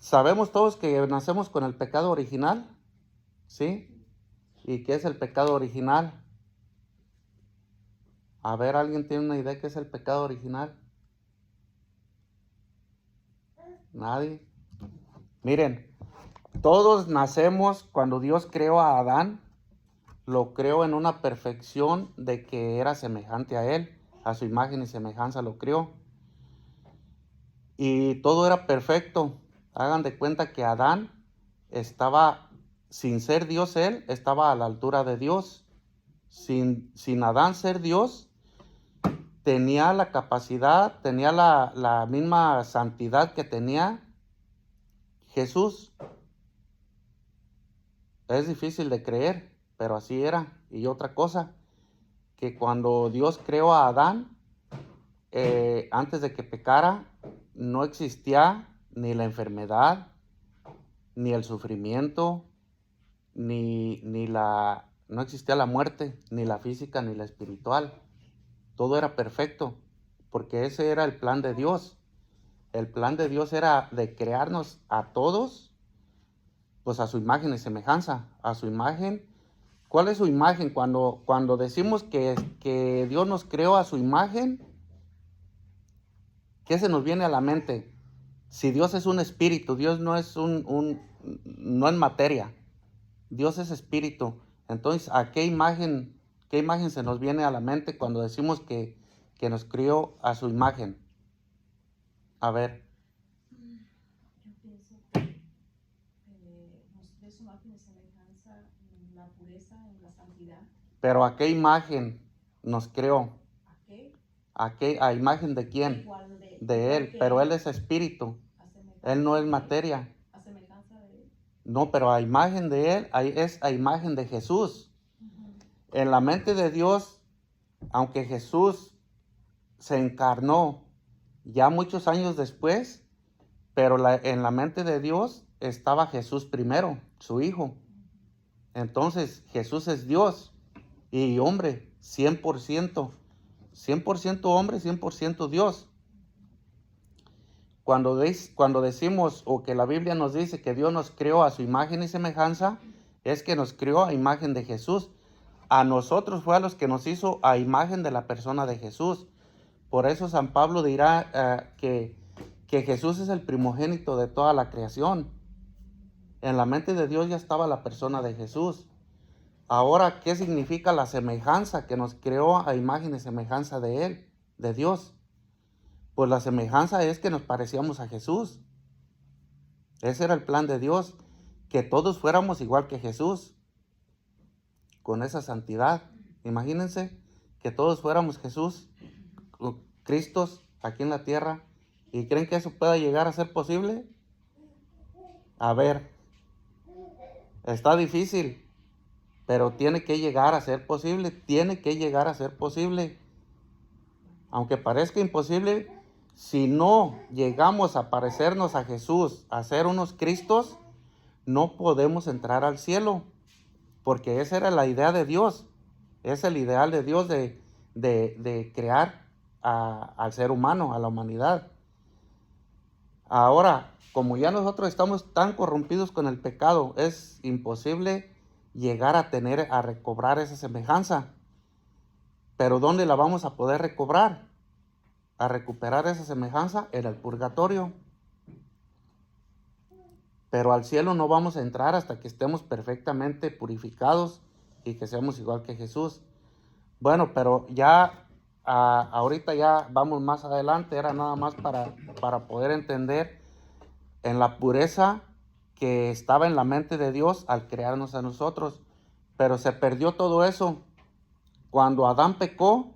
Sabemos todos que nacemos con el pecado original, ¿sí? ¿Y qué es el pecado original? A ver, ¿alguien tiene una idea qué es el pecado original? Nadie. Miren, todos nacemos cuando Dios creó a Adán, lo creó en una perfección de que era semejante a él, a su imagen y semejanza lo creó. Y todo era perfecto. Hagan de cuenta que Adán estaba, sin ser Dios él, estaba a la altura de Dios. Sin Adán ser Dios, tenía la capacidad, tenía la misma santidad que tenía Jesús. Es difícil de creer, pero así era. Y otra cosa, que cuando Dios creó a Adán, antes de que pecara, no existía ni la enfermedad, ni el sufrimiento, no existía la muerte, ni la física, ni la espiritual. Todo era perfecto, porque ese era el plan de Dios. El plan de Dios era de crearnos a todos, pues a su imagen y semejanza, a su imagen. ¿Cuál es su imagen? Cuando decimos que Dios nos creó a su imagen, ¿qué se nos viene a la mente? Si Dios es un espíritu, Dios no es no es materia, Dios es espíritu. Entonces, ¿a qué imagen se nos viene a la mente cuando decimos que nos crió a su imagen? A ver. Yo pienso que nos dé su imagen y semejanza en la pureza, en la santidad. Pero ¿a qué imagen nos creó? ¿A qué? ¿A imagen de quién? Igual De Él, pero Él es espíritu. Él no es materia. A semejanza de Él. No, pero a imagen de Él es a imagen de Jesús. En la mente de Dios, aunque Jesús se encarnó ya muchos años después, pero en la mente de Dios estaba Jesús primero, su Hijo. Entonces Jesús es Dios y hombre, 100%, 100% hombre, 100% Dios. Cuando decimos o que la Biblia nos dice que Dios nos creó a su imagen y semejanza, es que nos creó a imagen de Jesús. A nosotros fue a los que nos hizo a imagen de la persona de Jesús. Por eso San Pablo dirá que Jesús es el primogénito de toda la creación. En la mente de Dios ya estaba la persona de Jesús. Ahora, ¿qué significa la semejanza? Que nos creó a imagen y semejanza de Él, de Dios. Pues la semejanza es que nos parecíamos a Jesús. Ese era el plan de Dios, que todos fuéramos igual que Jesús, con esa santidad. Imagínense que todos fuéramos Jesús, Cristos aquí en la tierra. ¿Y creen que eso pueda llegar a ser posible? A ver, está difícil, pero tiene que llegar a ser posible, tiene que llegar a ser posible. Aunque parezca imposible, si no llegamos a parecernos a Jesús, a ser unos Cristos, no podemos entrar al cielo, porque esa era la idea de Dios. Es el ideal de Dios de crear al ser humano, a la humanidad. Ahora, como ya nosotros estamos tan corrompidos con el pecado, es imposible llegar a recobrar esa semejanza. Pero ¿dónde la vamos a poder recobrar? A recuperar esa semejanza en el purgatorio. Pero al cielo no vamos a entrar hasta que estemos perfectamente purificados y que seamos igual que Jesús. Bueno, pero ya ahorita ya vamos más adelante, era nada más para poder entender en la pureza que estaba en la mente de Dios al crearnos a nosotros. Pero se perdió todo eso. Cuando Adán pecó,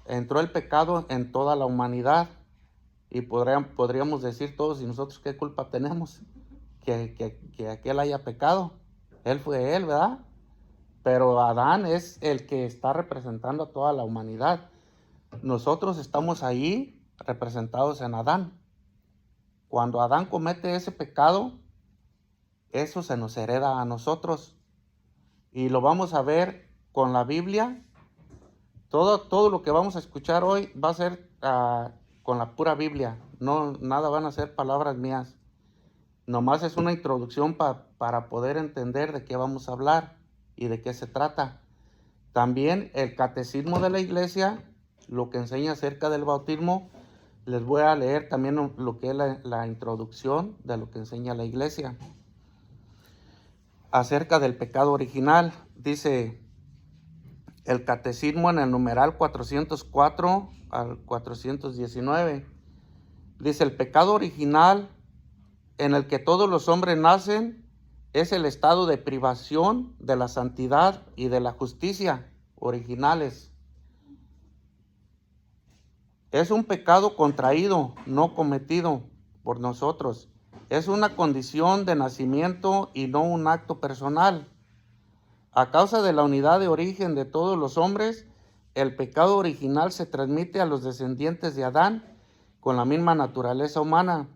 entró el pecado en toda la humanidad. Y podríamos decir todos, ¿y nosotros qué culpa tenemos? Que aquel haya pecado. Él fue él, ¿verdad? Pero Adán es el que está representando a toda la humanidad. Nosotros estamos ahí representados en Adán. Cuando Adán comete ese pecado, eso se nos hereda a nosotros. Y lo vamos a ver con la Biblia. Todo lo que vamos a escuchar hoy va a ser con la pura Biblia. No, nada van a ser palabras mías. Nomás es una introducción para poder entender de qué vamos a hablar y de qué se trata. También el catecismo de la iglesia, lo que enseña acerca del bautismo, les voy a leer también lo que es la introducción de lo que enseña la iglesia. Acerca del pecado original, dice el catecismo en el numeral 404 al 419. Dice, el pecado original en el que todos los hombres nacen es el estado de privación de la santidad y de la justicia originales. Es un pecado contraído, no cometido por nosotros. Es una condición de nacimiento y no un acto personal. A causa de la unidad de origen de todos los hombres, el pecado original se transmite a los descendientes de Adán con la misma naturaleza humana,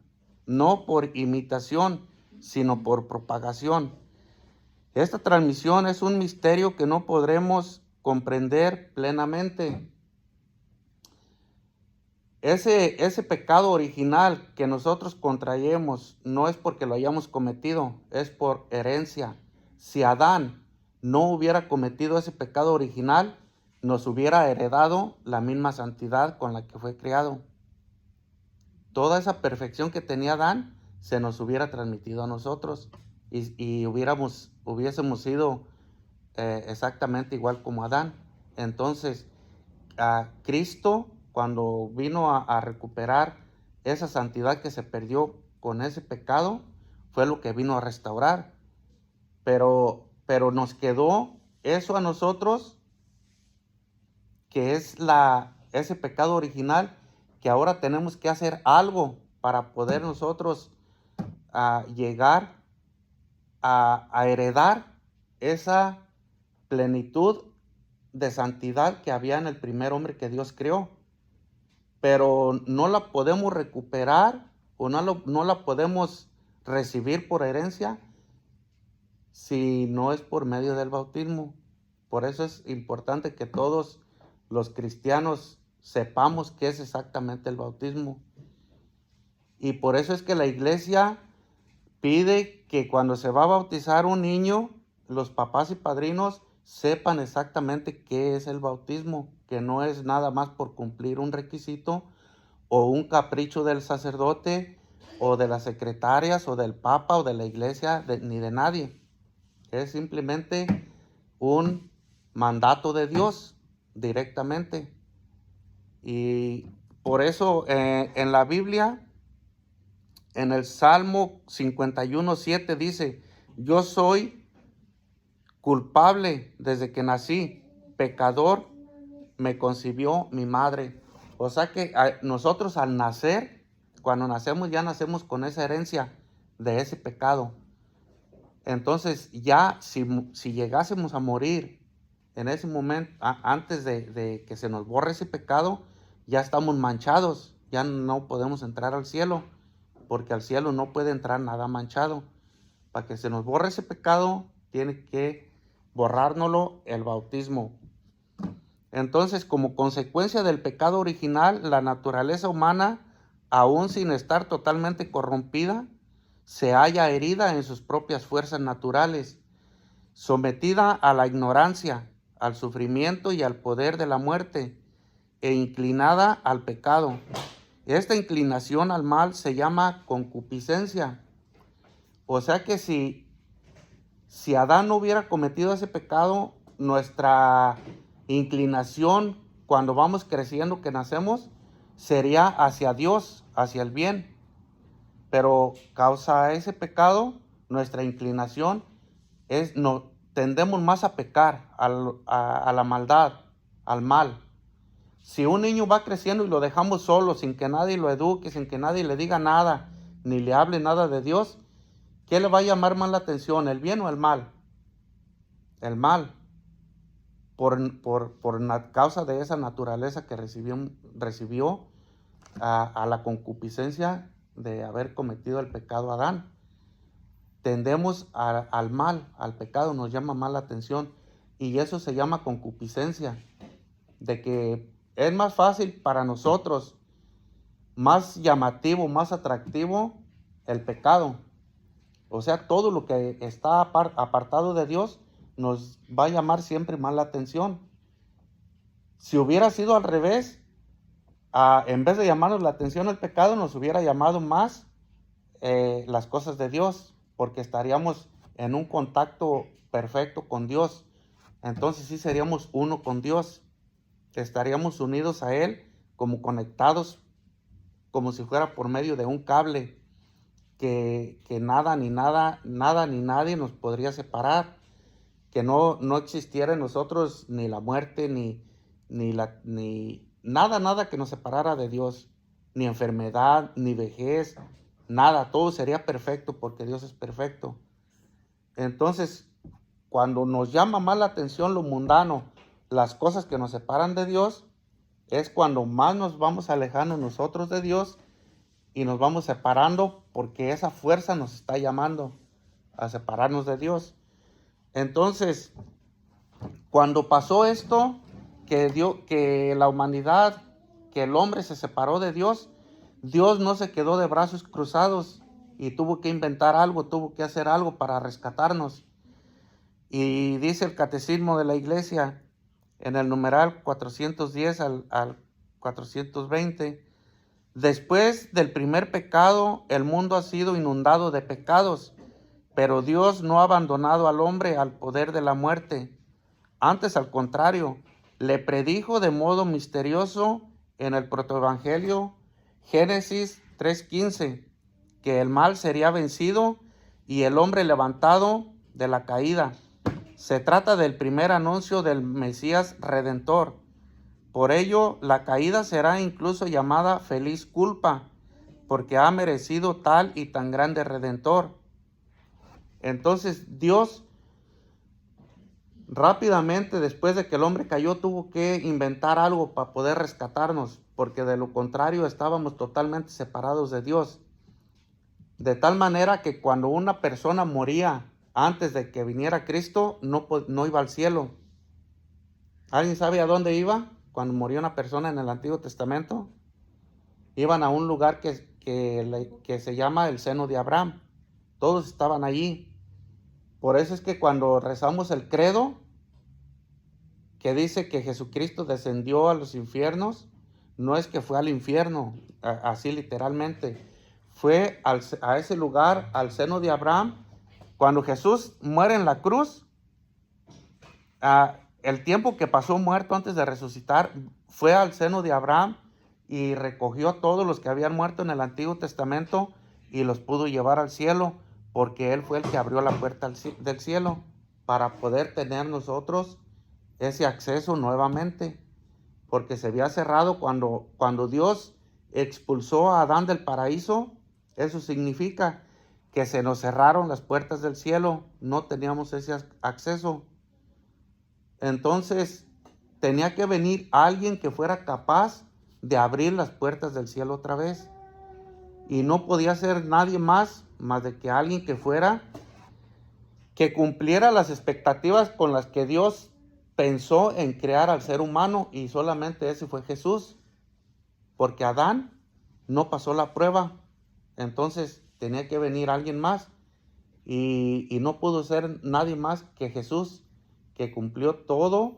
no por imitación, sino por propagación. Esta transmisión es un misterio que no podremos comprender plenamente. Ese pecado original que nosotros contraemos no es porque lo hayamos cometido, es por herencia. Si Adán no hubiera cometido ese pecado original, nos hubiera heredado la misma santidad con la que fue creado. Toda esa perfección que tenía Adán se nos hubiera transmitido a nosotros y hubiésemos sido exactamente igual como Adán. Entonces, a Cristo, cuando vino a recuperar esa santidad que se perdió con ese pecado, fue lo que vino a restaurar. Pero nos quedó eso a nosotros, que es ese pecado original, que ahora tenemos que hacer algo para poder nosotros llegar a heredar esa plenitud de santidad que había en el primer hombre que Dios creó. Pero no la podemos recuperar o no la podemos recibir por herencia si no es por medio del bautismo. Por eso es importante que todos los cristianos sepamos qué es exactamente el bautismo. Y por eso es que la iglesia pide que cuando se va a bautizar un niño, los papás y padrinos sepan exactamente qué es el bautismo, que no es nada más por cumplir un requisito o un capricho del sacerdote o de las secretarias o del papa o de la iglesia, ni de nadie. Es simplemente un mandato de Dios directamente. Y por eso en la Biblia, en el Salmo 51:7 dice, yo soy culpable desde que nací, pecador me concibió mi madre. O sea que nosotros al nacer, cuando nacemos, ya nacemos con esa herencia de ese pecado. Entonces ya si llegásemos a morir en ese momento, antes de que se nos borre ese pecado, ya estamos manchados, ya no podemos entrar al cielo, porque al cielo no puede entrar nada manchado. Para que se nos borre ese pecado, tiene que borrárnoslo el bautismo. Entonces, como consecuencia del pecado original, la naturaleza humana, aún sin estar totalmente corrompida, se halla herida en sus propias fuerzas naturales, sometida a la ignorancia, al sufrimiento y al poder de la muerte, e inclinada al pecado. Esta inclinación al mal se llama concupiscencia. O sea que si Adán no hubiera cometido ese pecado, nuestra inclinación cuando vamos creciendo, que nacemos, sería hacia Dios, hacia el bien. Pero causa ese pecado, nuestra inclinación tendemos más a pecar, a la maldad, al mal. Si un niño va creciendo y lo dejamos solo, sin que nadie lo eduque, sin que nadie le diga nada, ni le hable nada de Dios, ¿qué le va a llamar más la atención, el bien o el mal? El mal, por causa de esa naturaleza que recibió a la concupiscencia de haber cometido el pecado Adán. Tendemos al mal, al pecado, nos llama más la atención, y eso se llama concupiscencia, de que es más fácil para nosotros más llamativo, más atractivo el pecado. O sea, todo lo que está apartado de Dios nos va a llamar siempre más la atención. Si hubiera sido al revés, en vez de llamarnos la atención el pecado, nos hubiera llamado más las cosas de Dios, porque estaríamos en un contacto perfecto con Dios. Entonces sí seríamos uno con Dios, estaríamos unidos a Él, como conectados, como si fuera por medio de un cable, que nada ni nadie nos podría separar, que no existiera en nosotros ni la muerte, ni nada que nos separara de Dios, ni enfermedad, ni vejez, nada, todo sería perfecto porque Dios es perfecto. Entonces, cuando nos llama más la atención lo mundano, las cosas que nos separan de Dios, es cuando más nos vamos alejando nosotros de Dios y nos vamos separando, porque esa fuerza nos está llamando a separarnos de Dios. Entonces, cuando pasó esto, que la humanidad, que el hombre se separó de Dios, Dios no se quedó de brazos cruzados y tuvo que inventar algo, tuvo que hacer algo para rescatarnos. Y dice el Catecismo de la Iglesia, en el numeral 410 al 420, después del primer pecado, el mundo ha sido inundado de pecados, pero Dios no ha abandonado al hombre al poder de la muerte. Antes, al contrario, le predijo de modo misterioso en el protoevangelio Génesis 3:15 que el mal sería vencido y el hombre levantado de la caída. Se trata del primer anuncio del Mesías Redentor. Por ello, la caída será incluso llamada feliz culpa, porque ha merecido tal y tan grande Redentor. Entonces, Dios rápidamente, después de que el hombre cayó, tuvo que inventar algo para poder rescatarnos, porque de lo contrario estábamos totalmente separados de Dios. De tal manera que cuando una persona moría antes de que viniera Cristo, no iba al cielo. ¿Alguien sabe a dónde iba cuando murió una persona en el Antiguo Testamento? Iban a un lugar que se llama el seno de Abraham. Todos estaban allí. Por eso es que cuando rezamos el credo, que dice que Jesucristo descendió a los infiernos, no es que fue al infierno, así literalmente. Fue a ese lugar, al seno de Abraham. Cuando Jesús muere en la cruz, el tiempo que pasó muerto antes de resucitar, fue al seno de Abraham y recogió a todos los que habían muerto en el Antiguo Testamento y los pudo llevar al cielo, porque Él fue el que abrió la puerta del cielo para poder tener nosotros ese acceso nuevamente, porque se había cerrado cuando Dios expulsó a Adán del paraíso. Eso significa que se nos cerraron las puertas del cielo, no teníamos ese acceso. Entonces tenía que venir alguien que fuera capaz de abrir las puertas del cielo otra vez, y no podía ser nadie más de que alguien que cumpliera las expectativas con las que Dios pensó en crear al ser humano, y solamente ese fue Jesús, porque Adán no pasó la prueba. Entonces tenía que venir alguien más, y no pudo ser nadie más que Jesús, que cumplió todo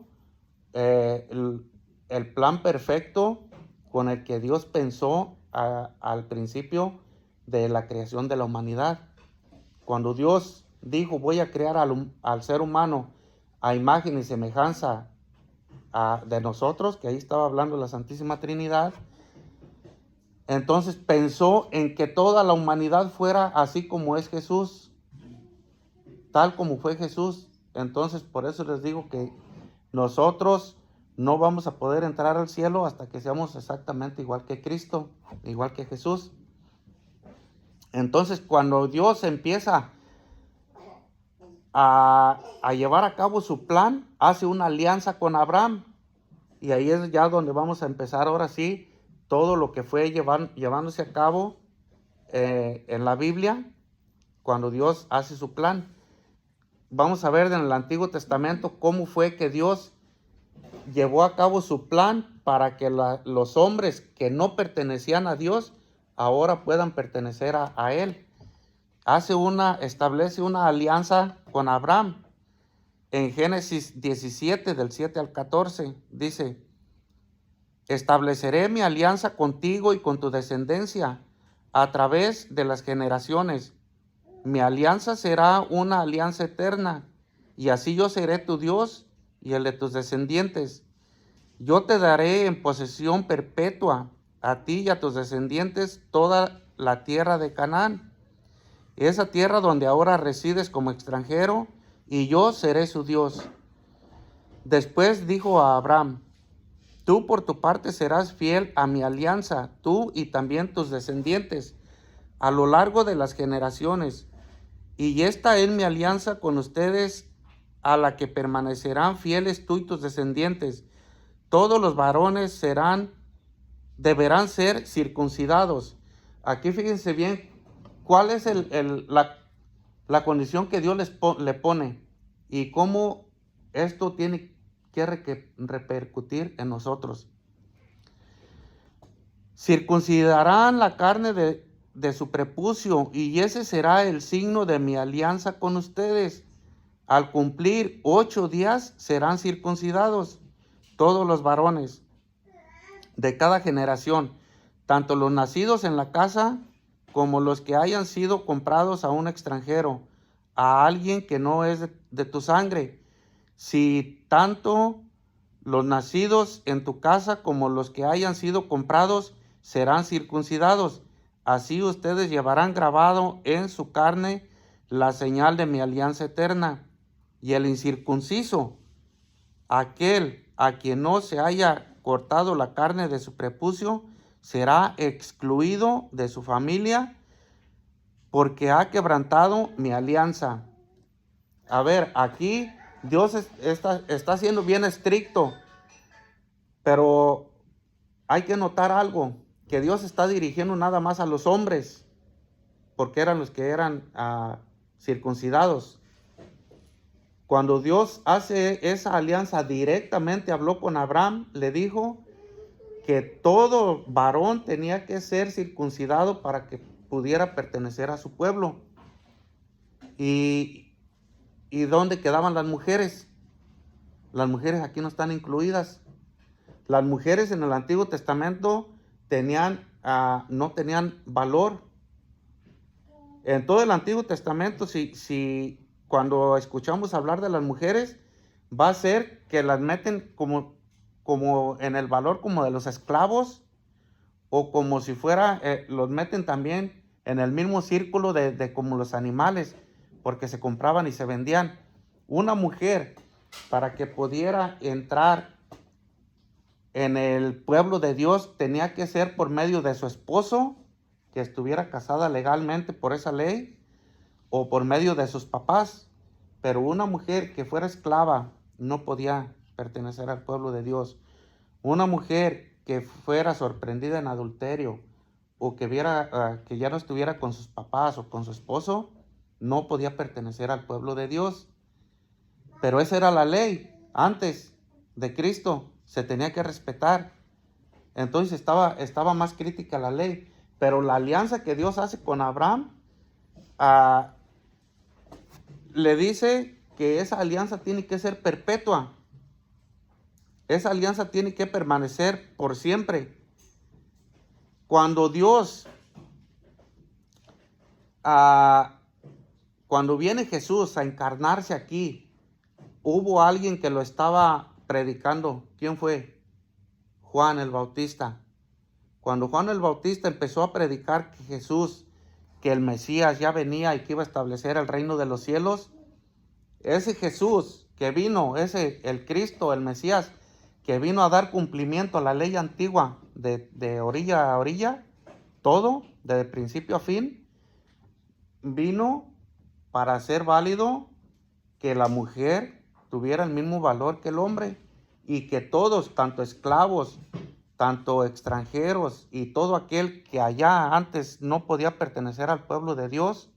el plan perfecto con el que Dios pensó al principio de la creación de la humanidad. Cuando Dios dijo, voy a crear al ser humano a imagen y semejanza de nosotros, que ahí estaba hablando la Santísima Trinidad, entonces pensó en que toda la humanidad fuera así como es Jesús, tal como fue Jesús. Entonces, por eso les digo que nosotros no vamos a poder entrar al cielo hasta que seamos exactamente igual que Cristo, igual que Jesús. Entonces, cuando Dios empieza a llevar a cabo su plan, hace una alianza con Abraham, y ahí es ya donde vamos a empezar ahora sí todo lo que fue llevándose a cabo en la Biblia, cuando Dios hace su plan. Vamos a ver en el Antiguo Testamento cómo fue que Dios llevó a cabo su plan para que los hombres que no pertenecían a Dios ahora puedan pertenecer a Él. Establece una alianza con Abraham. En Génesis 17, del 7 al 14, dice: estableceré mi alianza contigo y con tu descendencia a través de las generaciones. Mi alianza será una alianza eterna, y así yo seré tu Dios y el de tus descendientes. Yo te daré en posesión perpetua a ti y a tus descendientes toda la tierra de Canaán, esa tierra donde ahora resides como extranjero, y yo seré su Dios. Después dijo a Abraham: tú por tu parte serás fiel a mi alianza, tú y también tus descendientes, a lo largo de las generaciones. Y esta es mi alianza con ustedes, a la que permanecerán fieles tú y tus descendientes. Todos los varones deberán ser circuncidados. Aquí fíjense bien cuál es la condición que Dios le pone y cómo esto tiene que repercutir en nosotros. Circuncidarán la carne de su prepucio, y ese será el signo de mi alianza con ustedes. Al cumplir 8 días serán circuncidados todos los varones de cada generación, tanto los nacidos en la casa como los que hayan sido comprados a un extranjero, a alguien que no es de tu sangre. Si tanto los nacidos en tu casa como los que hayan sido comprados serán circuncidados, así ustedes llevarán grabado en su carne la señal de mi alianza eterna. Y el incircunciso, aquel a quien no se haya cortado la carne de su prepucio, será excluido de su familia, porque ha quebrantado mi alianza. A ver, aquí Dios está siendo bien estricto, pero hay que notar algo, que Dios está dirigiendo nada más a los hombres, porque eran los que eran circuncidados. Cuando Dios hace esa alianza directamente, habló con Abraham, le dijo que todo varón tenía que ser circuncidado para que pudiera pertenecer a su pueblo. ¿Y dónde quedaban las mujeres? Las mujeres aquí no están incluidas. Las mujeres en el Antiguo Testamento no tenían valor. En todo el Antiguo Testamento, si cuando escuchamos hablar de las mujeres, va a ser que las meten como en el valor como de los esclavos, o como si fuera, los meten también en el mismo círculo de como los animales, porque se compraban y se vendían. Una mujer, para que pudiera entrar en el pueblo de Dios, tenía que ser por medio de su esposo, que estuviera casada legalmente por esa ley, o por medio de sus papás. Pero una mujer que fuera esclava no podía pertenecer al pueblo de Dios. Una mujer que fuera sorprendida en adulterio, o que que ya no estuviera con sus papás o con su esposo, no podía pertenecer al pueblo de Dios. Pero esa era la ley. Antes de Cristo se tenía que respetar. Entonces estaba más crítica la ley. Pero la alianza que Dios hace con Abraham, le dice que esa alianza tiene que ser perpetua. Esa alianza tiene que permanecer por siempre. Cuando cuando viene Jesús a encarnarse aquí, hubo alguien que lo estaba predicando. ¿Quién fue? Juan el Bautista. Cuando Juan el Bautista empezó a predicar que el Mesías ya venía y que iba a establecer el reino de los cielos, ese Jesús que vino, el Cristo, el Mesías, que vino a dar cumplimiento a la ley antigua de orilla a orilla, todo, de principio a fin, vino para hacer válido que la mujer tuviera el mismo valor que el hombre, y que todos, tanto esclavos, tanto extranjeros, y todo aquel que allá antes no podía pertenecer al pueblo de Dios,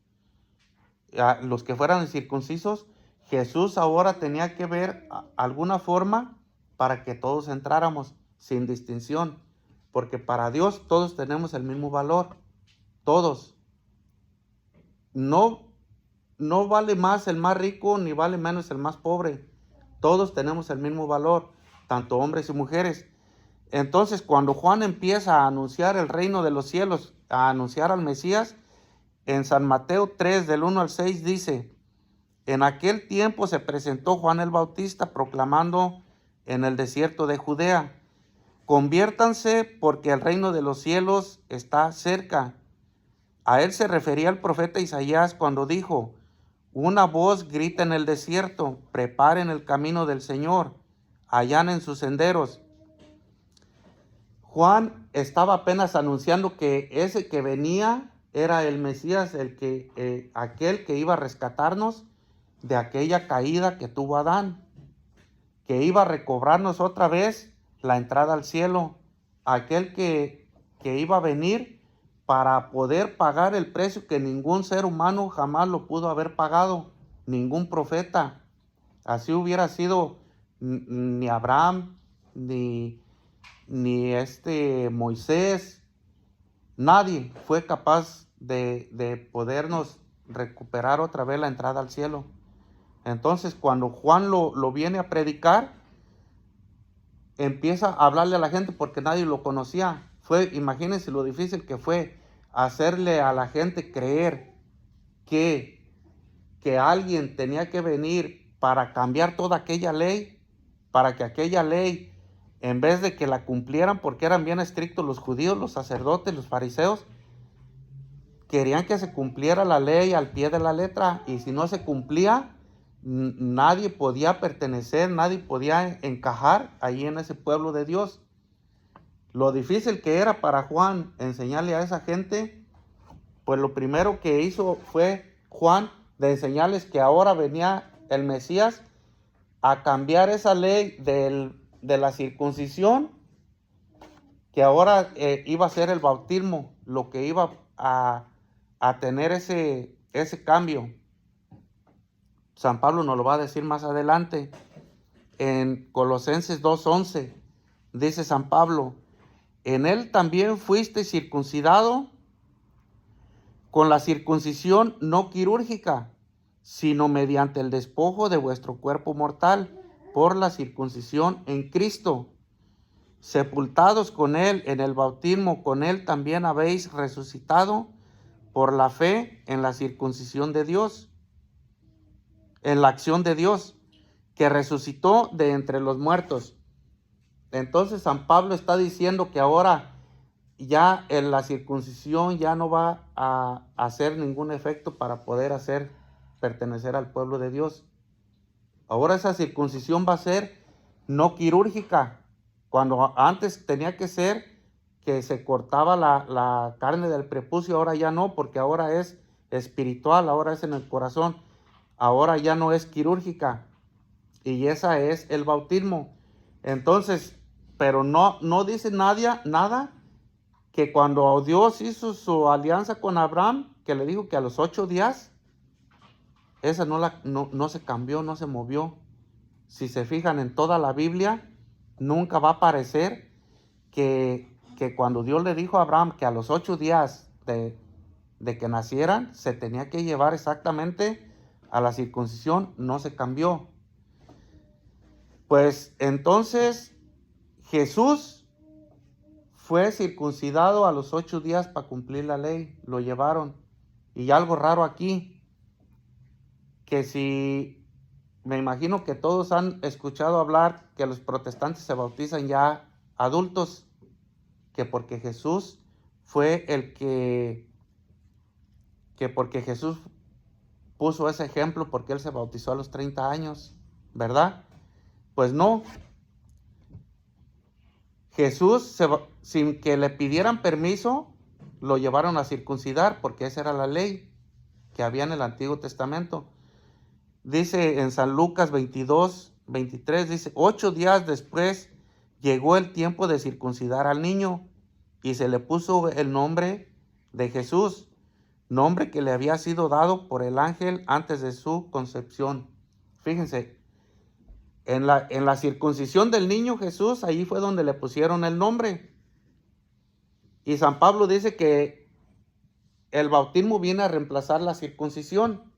los que fueran circuncisos, Jesús ahora tenía que ver alguna forma para que todos entráramos, sin distinción, porque para Dios todos tenemos el mismo valor, todos. No vale más el más rico ni vale menos el más pobre. Todos tenemos el mismo valor, tanto hombres y mujeres. Entonces, cuando Juan empieza a anunciar el reino de los cielos, a anunciar al Mesías, en San Mateo 3, del 1 al 6, dice: en aquel tiempo se presentó Juan el Bautista proclamando en el desierto de Judea: conviértanse, porque el reino de los cielos está cerca. A él se refería el profeta Isaías cuando dijo: una voz grita en el desierto, preparen el camino del Señor, allanen sus senderos. Juan estaba apenas anunciando que ese que venía era el Mesías, aquel que iba a rescatarnos de aquella caída que tuvo Adán, que iba a recobrarnos otra vez la entrada al cielo, aquel que iba a venir para poder pagar el precio que ningún ser humano jamás lo pudo haber pagado, ningún profeta. Así hubiera sido ni Abraham, ni Moisés, nadie fue capaz de podernos recuperar otra vez la entrada al cielo. Entonces, cuando Juan lo viene a predicar, empieza a hablarle a la gente porque nadie lo conocía. Imagínense lo difícil que fue hacerle a la gente creer que alguien tenía que venir para cambiar toda aquella ley, para que aquella ley, en vez de que la cumplieran, porque eran bien estrictos los judíos, los sacerdotes, los fariseos, querían que se cumpliera la ley al pie de la letra, y si no se cumplía, nadie podía pertenecer, nadie podía encajar ahí en ese pueblo de Dios. Lo difícil que era para Juan enseñarle a esa gente, pues lo primero que hizo fue Juan de enseñarles que ahora venía el Mesías a cambiar esa ley de la circuncisión, que ahora iba a ser el bautismo lo que iba a tener ese cambio. San Pablo nos lo va a decir más adelante. En Colosenses 2:11 dice San Pablo: en él también fuiste circuncidado con la circuncisión no quirúrgica, sino mediante el despojo de vuestro cuerpo mortal, por la circuncisión en Cristo. Sepultados con él en el bautismo, con él también habéis resucitado por la fe en la circuncisión de Dios, en la acción de Dios, que resucitó de entre los muertos. Entonces San Pablo está diciendo que ahora ya en la circuncisión ya no va a hacer ningún efecto para poder pertenecer al pueblo de Dios. Ahora esa circuncisión va a ser no quirúrgica, cuando antes tenía que ser que se cortaba la carne del prepucio, ahora ya no, porque ahora es espiritual, ahora es en el corazón, ahora ya no es quirúrgica, y esa es el bautismo. Entonces, pero no dice nada que cuando Dios hizo su alianza con Abraham, que le dijo que a los 8 días, esa no se cambió, no se movió. Si se fijan en toda la Biblia, nunca va a aparecer que cuando Dios le dijo a Abraham que a los 8 días de que nacieran, se tenía que llevar exactamente a la circuncisión, no se cambió. Pues entonces Jesús fue circuncidado a los 8 días para cumplir la ley, lo llevaron. Y algo raro aquí, que si me imagino que todos han escuchado hablar que los protestantes se bautizan ya adultos, que porque Jesús fue que porque Jesús puso ese ejemplo, porque él se bautizó a los 30 años, ¿verdad? Pues no. Jesús, sin que le pidieran permiso, lo llevaron a circuncidar, porque esa era la ley que había en el Antiguo Testamento. Dice en San Lucas 22:23, dice: 8 días después llegó el tiempo de circuncidar al niño, y se le puso el nombre de Jesús, nombre que le había sido dado por el ángel antes de su concepción. Fíjense, En la circuncisión del niño Jesús, ahí fue donde le pusieron el nombre. Y San Pablo dice que el bautismo viene a reemplazar la circuncisión,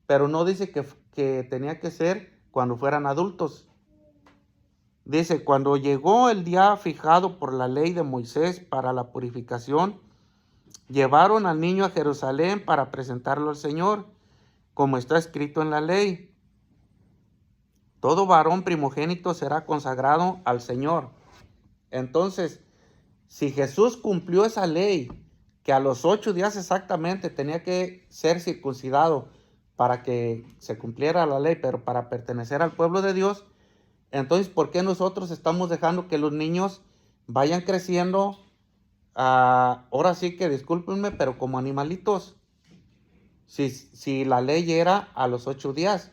pero no dice que tenía que ser cuando fueran adultos. Dice, cuando llegó el día fijado por la ley de Moisés para la purificación, llevaron al niño a Jerusalén para presentarlo al Señor, como está escrito en la ley. Todo varón primogénito será consagrado al Señor. Entonces, si Jesús cumplió esa ley, que a los 8 días exactamente tenía que ser circuncidado para que se cumpliera la ley, pero para pertenecer al pueblo de Dios, entonces, ¿por qué nosotros estamos dejando que los niños vayan creciendo? Ahora sí que discúlpenme, pero como animalitos. Si la ley era a los 8 días.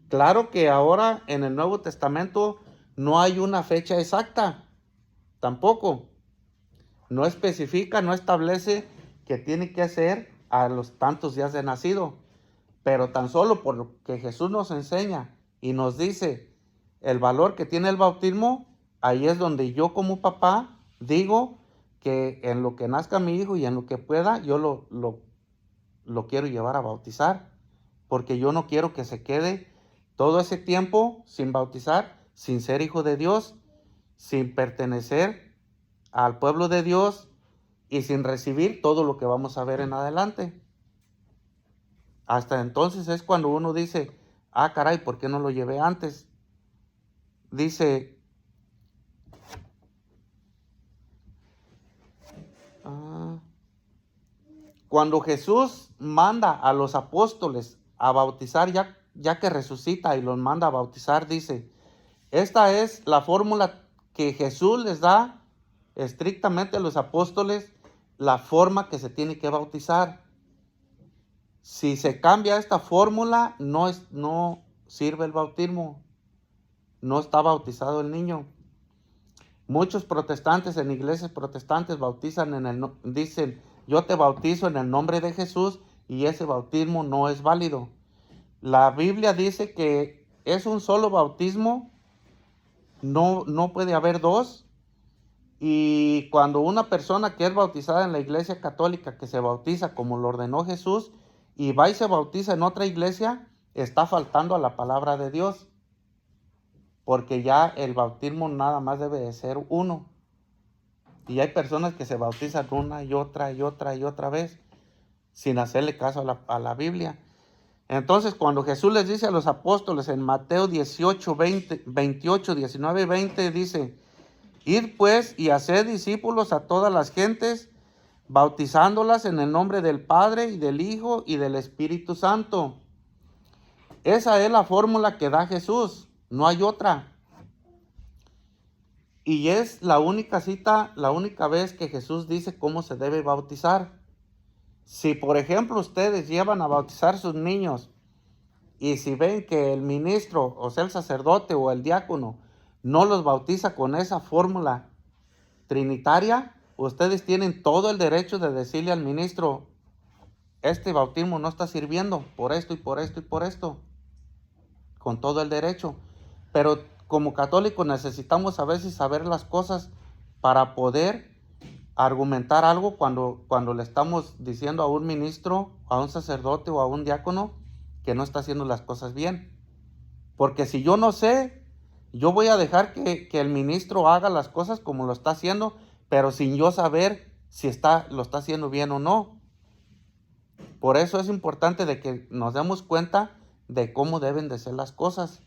Claro que ahora en el Nuevo Testamento no hay una fecha exacta. Tampoco. No especifica, no establece que tiene que ser a los tantos días de nacido. Pero tan solo porque Jesús nos enseña y nos dice el valor que tiene el bautismo, ahí es donde yo como papá digo que en lo que nazca mi hijo y en lo que pueda, yo lo quiero llevar a bautizar, porque yo no quiero que se quede todo ese tiempo sin bautizar, sin ser hijo de Dios, sin pertenecer al pueblo de Dios y sin recibir todo lo que vamos a ver en adelante. Hasta entonces es cuando uno dice, caray, ¿por qué no lo llevé antes? Dice, cuando Jesús manda a los apóstoles a bautizar, ya que resucita y los manda a bautizar, dice, esta es la fórmula que Jesús les da estrictamente a los apóstoles, la forma que se tiene que bautizar. Si se cambia esta fórmula, no sirve el bautismo. No está bautizado el niño. Muchos protestantes en iglesias protestantes bautizan dicen, yo te bautizo en el nombre de Jesús, y ese bautismo no es válido. La Biblia dice que es un solo bautismo, no puede haber dos. Y cuando una persona que es bautizada en la iglesia católica, que se bautiza como lo ordenó Jesús, y va y se bautiza en otra iglesia, está faltando a la palabra de Dios. Porque ya el bautismo nada más debe de ser uno. Y hay personas que se bautizan una y otra y otra y otra vez, sin hacerle caso a la Biblia. Entonces, cuando Jesús les dice a los apóstoles en Mateo 18, 28, 19 y 20, dice, id pues y haced discípulos a todas las gentes, bautizándolas en el nombre del Padre y del Hijo y del Espíritu Santo. Esa es la fórmula que da Jesús. No hay otra. Y es la única vez que Jesús dice cómo se debe bautizar. Si, por ejemplo, ustedes llevan a bautizar a sus niños y si ven que el ministro, o sea, el sacerdote o el diácono, no los bautiza con esa fórmula trinitaria, ustedes tienen todo el derecho de decirle al ministro, este bautismo no está sirviendo por esto y por esto y por esto. Con todo el derecho. Pero como católicos necesitamos a veces saber las cosas para poder argumentar algo cuando le estamos diciendo a un ministro, a un sacerdote o a un diácono que no está haciendo las cosas bien. Porque si yo no sé, yo voy a dejar que el ministro haga las cosas como lo está haciendo, pero sin yo saber si lo está haciendo bien o no. Por eso es importante de que nos demos cuenta de cómo deben de ser las cosas.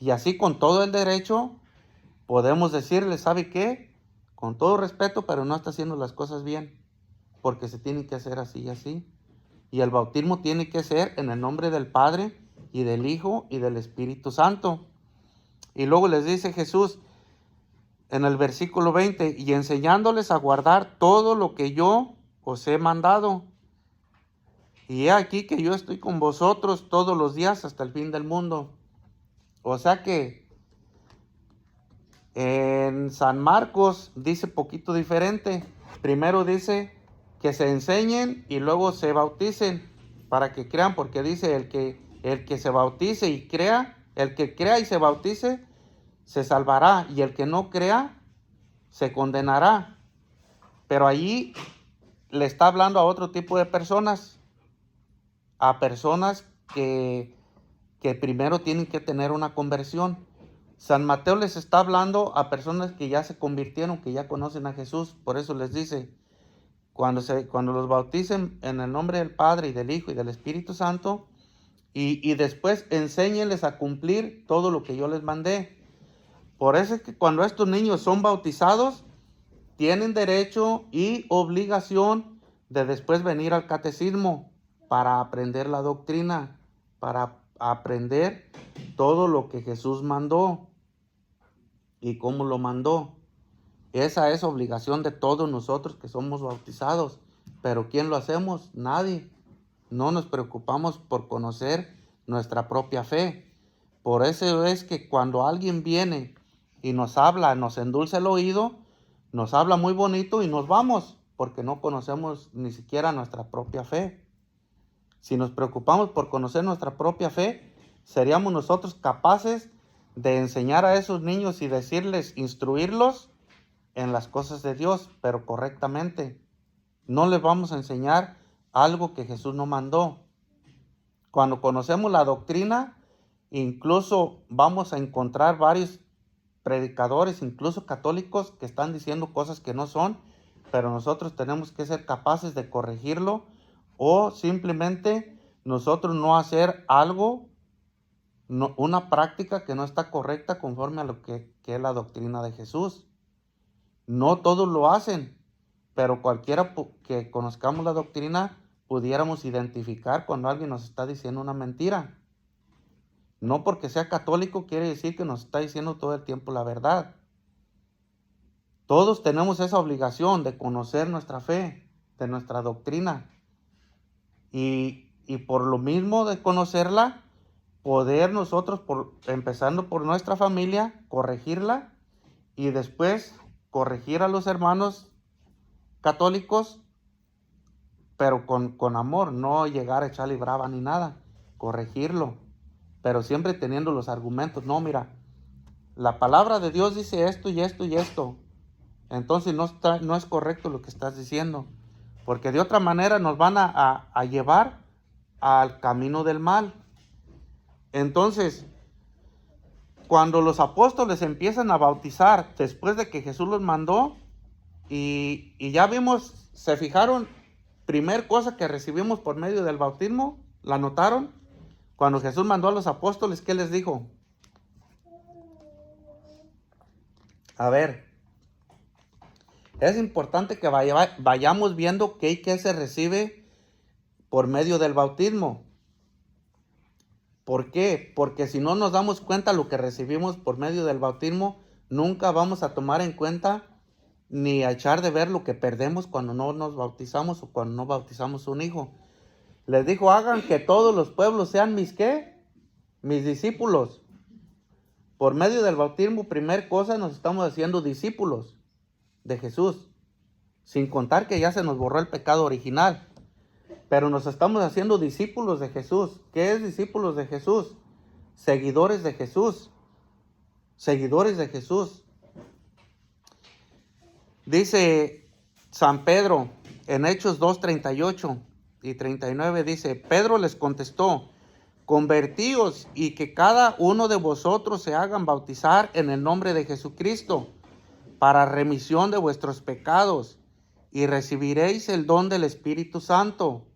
Y así con todo el derecho podemos decirle, ¿sabe qué? Con todo respeto, pero no está haciendo las cosas bien, porque se tienen que hacer así y así. Y el bautismo tiene que ser en el nombre del Padre y del Hijo y del Espíritu Santo. Y luego les dice Jesús en el versículo 20, y enseñándoles a guardar todo lo que yo os he mandado. Y he aquí que yo estoy con vosotros todos los días hasta el fin del mundo. O sea que en San Marcos dice poquito diferente. Primero dice que se enseñen y luego se bauticen para que crean, porque dice el que se bautice y crea, El que crea y se bautice, se salvará, y el que no crea, se condenará. Pero allí le está hablando a otro tipo de personas, a personas que primero tienen que tener una conversión. San Mateo les está hablando a personas que ya se convirtieron, que ya conocen a Jesús. Por eso les dice, cuando los bauticen en el nombre del Padre y del Hijo y del Espíritu Santo, y después enséñenles a cumplir todo lo que yo les mandé. Por eso es que cuando estos niños son bautizados, tienen derecho y obligación de después venir al catecismo para aprender la doctrina, para aprender todo lo que Jesús mandó y cómo lo mandó. Esa es obligación de todos nosotros que somos bautizados. Pero ¿quién lo hacemos? Nadie. No nos preocupamos por conocer nuestra propia fe. Por eso es que cuando alguien viene y nos habla, nos endulza el oído, nos habla muy bonito y nos vamos, porque no conocemos ni siquiera nuestra propia fe. Si nos preocupamos por conocer nuestra propia fe, seríamos nosotros capaces de enseñar a esos niños y decirles, instruirlos en las cosas de Dios, pero correctamente. No les vamos a enseñar algo que Jesús no mandó. Cuando conocemos la doctrina, incluso vamos a encontrar varios predicadores, incluso católicos, que están diciendo cosas que no son, pero nosotros tenemos que ser capaces de corregirlo, o simplemente nosotros no hacer algo, una práctica que no está correcta conforme a lo que es la doctrina de Jesús. No todos lo hacen, pero cualquiera que conozcamos la doctrina pudiéramos identificar cuando alguien nos está diciendo una mentira. No porque sea católico quiere decir que nos está diciendo todo el tiempo la verdad. Todos tenemos esa obligación de conocer nuestra fe, de nuestra doctrina. Y por lo mismo de conocerla, poder nosotros, empezando por nuestra familia, corregirla y después corregir a los hermanos católicos, pero con amor, no llegar a echarle brava ni nada, corregirlo, pero siempre teniendo los argumentos. No, mira, la palabra de Dios dice esto y esto y esto, entonces no es correcto lo que estás diciendo, porque de otra manera nos van a llevar al camino del mal. Entonces, cuando los apóstoles empiezan a bautizar después de que Jesús los mandó, y ya vimos, se fijaron, primer cosa que recibimos por medio del bautismo, ¿la notaron? Cuando Jesús mandó a los apóstoles, ¿qué les dijo? A ver, es importante que vayamos viendo qué y qué se recibe por medio del bautismo. ¿Por qué? Porque si no nos damos cuenta lo que recibimos por medio del bautismo, nunca vamos a tomar en cuenta ni a echar de ver lo que perdemos cuando no nos bautizamos o cuando no bautizamos un hijo. Les dijo, hagan que todos los pueblos sean mis ¿qué? Mis discípulos. Por medio del bautismo, primer cosa, nos estamos haciendo discípulos de Jesús, sin contar que ya se nos borró el pecado original, pero nos estamos haciendo discípulos de Jesús. ¿Qué es discípulos de Jesús? Seguidores de Jesús, seguidores de Jesús. Dice San Pedro en Hechos 2:38 y 39, dice, Pedro les contestó, convertíos y que cada uno de vosotros se hagan bautizar en el nombre de Jesucristo para remisión de vuestros pecados y recibiréis el don del Espíritu Santo.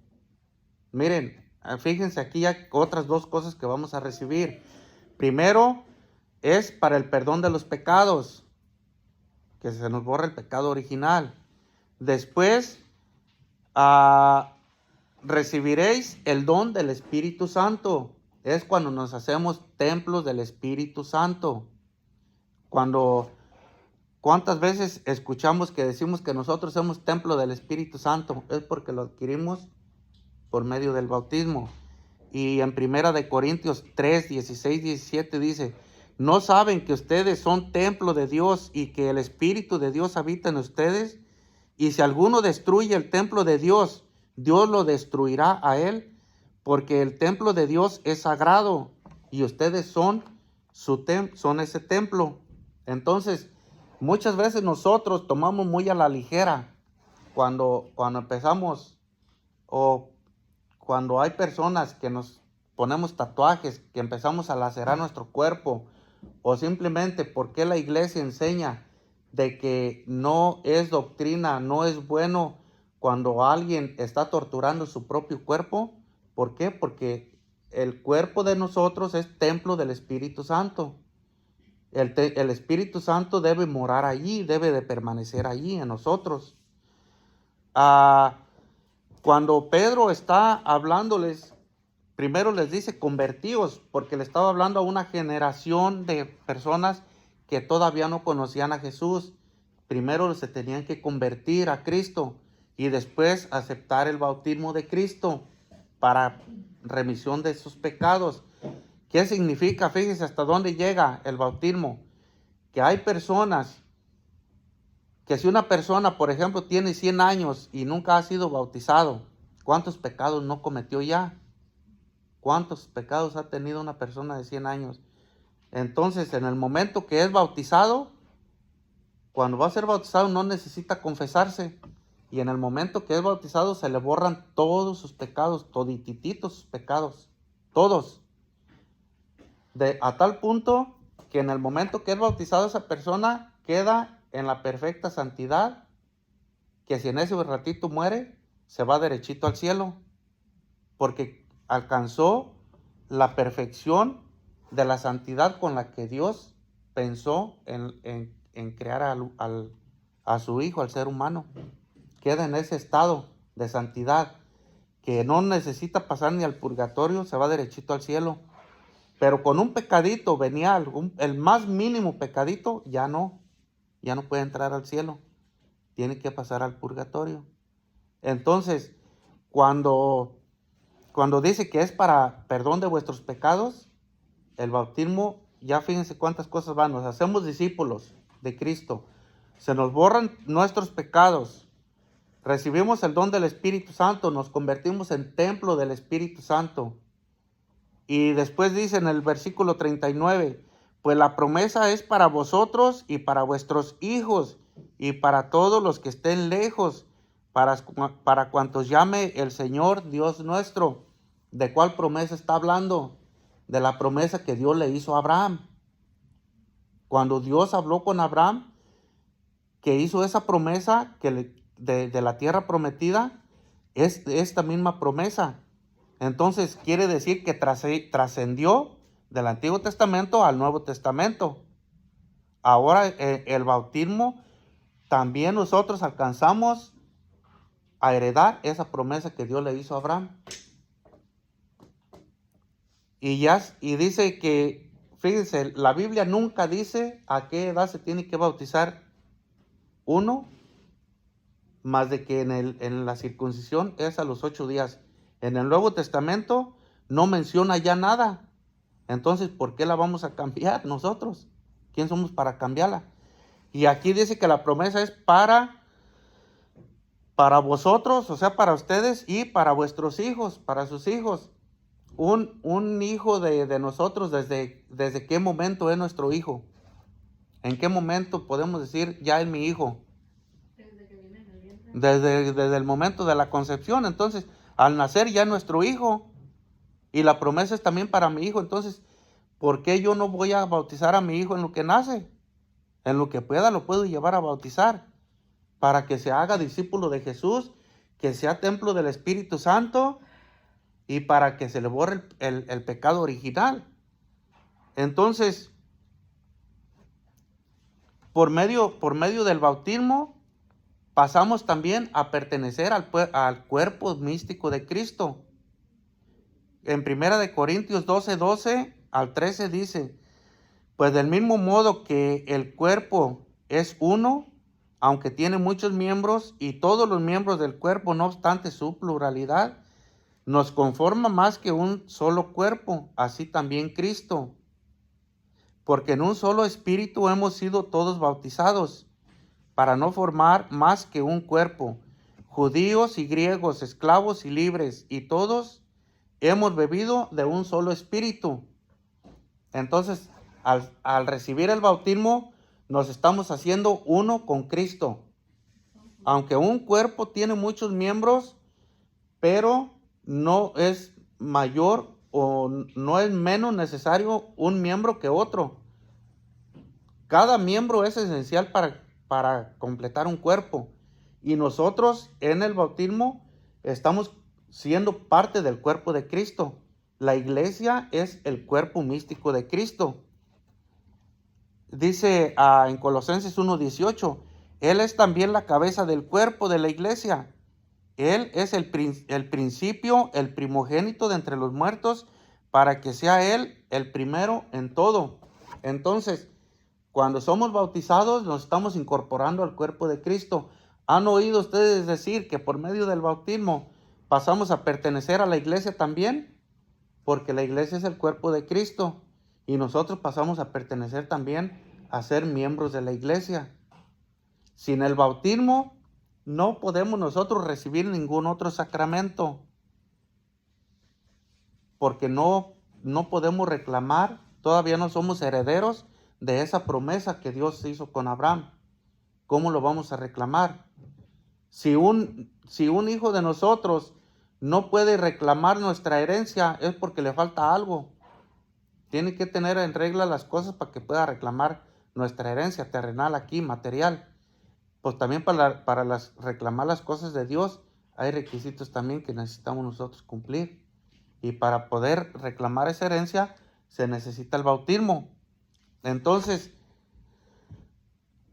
Miren, fíjense aquí hay otras dos cosas que vamos a recibir. Primero es para el perdón de los pecados, que se nos borra el pecado original. Después recibiréis el don del Espíritu Santo. Es cuando nos hacemos templos del Espíritu Santo. ¿Cuántas veces escuchamos que decimos que nosotros somos templo del Espíritu Santo? Es porque lo adquirimos por medio del bautismo. Y en 1 Corintios 3, 16, 17 dice, ¿no saben que ustedes son templo de Dios y que el Espíritu de Dios habita en ustedes? Y si alguno destruye el templo de Dios, Dios lo destruirá a él, porque el templo de Dios es sagrado y ustedes son son ese templo. Entonces, muchas veces nosotros tomamos muy a la ligera cuando empezamos, o cuando hay personas que nos ponemos tatuajes, que empezamos a lacerar nuestro cuerpo, o simplemente porque la iglesia enseña de que no es doctrina, no es bueno cuando alguien está torturando su propio cuerpo. ¿Por qué? Porque el cuerpo de nosotros es templo del Espíritu Santo. El Espíritu Santo debe morar allí, debe de permanecer allí en nosotros. Cuando Pedro está hablándoles, primero les dice convertíos, porque le estaba hablando a una generación de personas que todavía no conocían a Jesús. Primero se tenían que convertir a Cristo y después aceptar el bautismo de Cristo para remisión de sus pecados. ¿Qué significa? Fíjense hasta dónde llega el bautismo. Que hay personas que si una persona, por ejemplo, tiene 100 años y nunca ha sido bautizado, ¿cuántos pecados no cometió ya? ¿Cuántos pecados ha tenido una persona de 100 años? Entonces, en el momento que es bautizado, cuando va a ser bautizado no necesita confesarse. Y en el momento que es bautizado se le borran todos sus pecados, toditititos sus pecados, todos. A tal punto que en el momento que es bautizado esa persona queda en la perfecta santidad, que si en ese ratito muere, se va derechito al cielo, porque alcanzó la perfección de la santidad con la que Dios pensó en crear a su hijo, al ser humano. Queda en ese estado de santidad, que no necesita pasar ni al purgatorio, se va derechito al cielo. Pero con un pecadito venial, el más mínimo pecadito, ya no puede entrar al cielo, tiene que pasar al purgatorio. Entonces, cuando dice que es para perdón de vuestros pecados, el bautismo, ya fíjense cuántas cosas van. Nos hacemos discípulos de Cristo, se nos borran nuestros pecados, recibimos el don del Espíritu Santo, nos convertimos en templo del Espíritu Santo. Y después dice en el versículo 39, pues la promesa es para vosotros y para vuestros hijos y para todos los que estén lejos, para cuantos llame el Señor Dios nuestro. ¿De cuál promesa está hablando? De la promesa que Dios le hizo a Abraham. Cuando Dios habló con Abraham, que hizo esa promesa de la tierra prometida, es esta misma promesa. Entonces quiere decir que trascendió del Antiguo Testamento al Nuevo Testamento. Ahora el bautismo, también nosotros alcanzamos a heredar esa promesa que Dios le hizo a Abraham. Y dice que, fíjense, la Biblia nunca dice a qué edad se tiene que bautizar uno, más de que en la circuncisión es a los 8 días. En el Nuevo Testamento no menciona ya nada. Entonces, ¿por qué la vamos a cambiar nosotros? ¿Quién somos para cambiarla? Y aquí dice que la promesa es para vosotros, o sea, para ustedes y para vuestros hijos, para sus hijos. Un hijo de nosotros, ¿desde qué momento es nuestro hijo? ¿En qué momento podemos decir, ya es mi hijo? Desde que viene en el vientre. Desde el momento de la concepción. Entonces, al nacer ya es nuestro hijo. Y la promesa es también para mi hijo. Entonces, ¿por qué yo no voy a bautizar a mi hijo en lo que nace? En lo que pueda lo puedo llevar a bautizar, para que se haga discípulo de Jesús, que sea templo del Espíritu Santo y para que se le borre el pecado original. Entonces, por medio del bautismo, pasamos también a pertenecer al cuerpo místico de Cristo. En 1 Corintios 12 al 13 dice, pues del mismo modo que el cuerpo es uno, aunque tiene muchos miembros, y todos los miembros del cuerpo, no obstante su pluralidad, nos conforma más que un solo cuerpo, así también Cristo. Porque en un solo espíritu hemos sido todos bautizados, para no formar más que un cuerpo, judíos y griegos, esclavos y libres, y todos hemos bebido de un solo espíritu. Entonces, al recibir el bautismo, nos estamos haciendo uno con Cristo. Aunque un cuerpo tiene muchos miembros, pero no es mayor o no es menos necesario un miembro que otro. Cada miembro es esencial para completar un cuerpo. Y nosotros en el bautismo estamos siendo parte del cuerpo de Cristo. La iglesia es el cuerpo místico de Cristo. Dice en Colosenses 1:18, Él es también la cabeza del cuerpo de la iglesia. Él es el principio, el primogénito de entre los muertos, para que sea Él el primero en todo. Entonces, cuando somos bautizados, nos estamos incorporando al cuerpo de Cristo. ¿Han oído ustedes decir que por medio del bautismo pasamos a pertenecer a la iglesia también? Porque la iglesia es el cuerpo de Cristo y nosotros pasamos a pertenecer también a ser miembros de la iglesia. Sin el bautismo no podemos nosotros recibir ningún otro sacramento, porque no podemos reclamar, todavía no somos herederos de esa promesa que Dios hizo con Abraham. ¿Cómo lo vamos a reclamar? Si un hijo de nosotros no puede reclamar nuestra herencia, es porque le falta algo. Tiene que tener en regla las cosas para que pueda reclamar nuestra herencia terrenal aquí, material. Pues también para reclamar las cosas de Dios hay requisitos también que necesitamos nosotros cumplir. Y para poder reclamar esa herencia se necesita el bautismo. Entonces,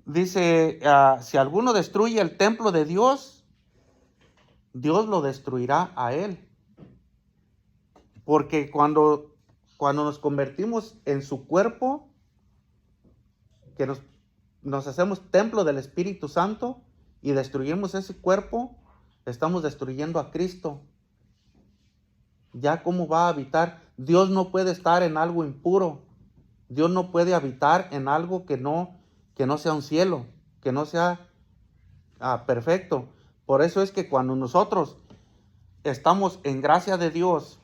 dice, si alguno destruye el templo de Dios, Dios lo destruirá a él. Porque cuando nos convertimos en su cuerpo, que nos hacemos templo del Espíritu Santo y destruimos ese cuerpo, estamos destruyendo a Cristo. Ya cómo va a habitar. Dios no puede estar en algo impuro. Dios no puede habitar en algo que no sea un cielo, que no sea perfecto. Por eso es que cuando nosotros estamos en gracia de Dios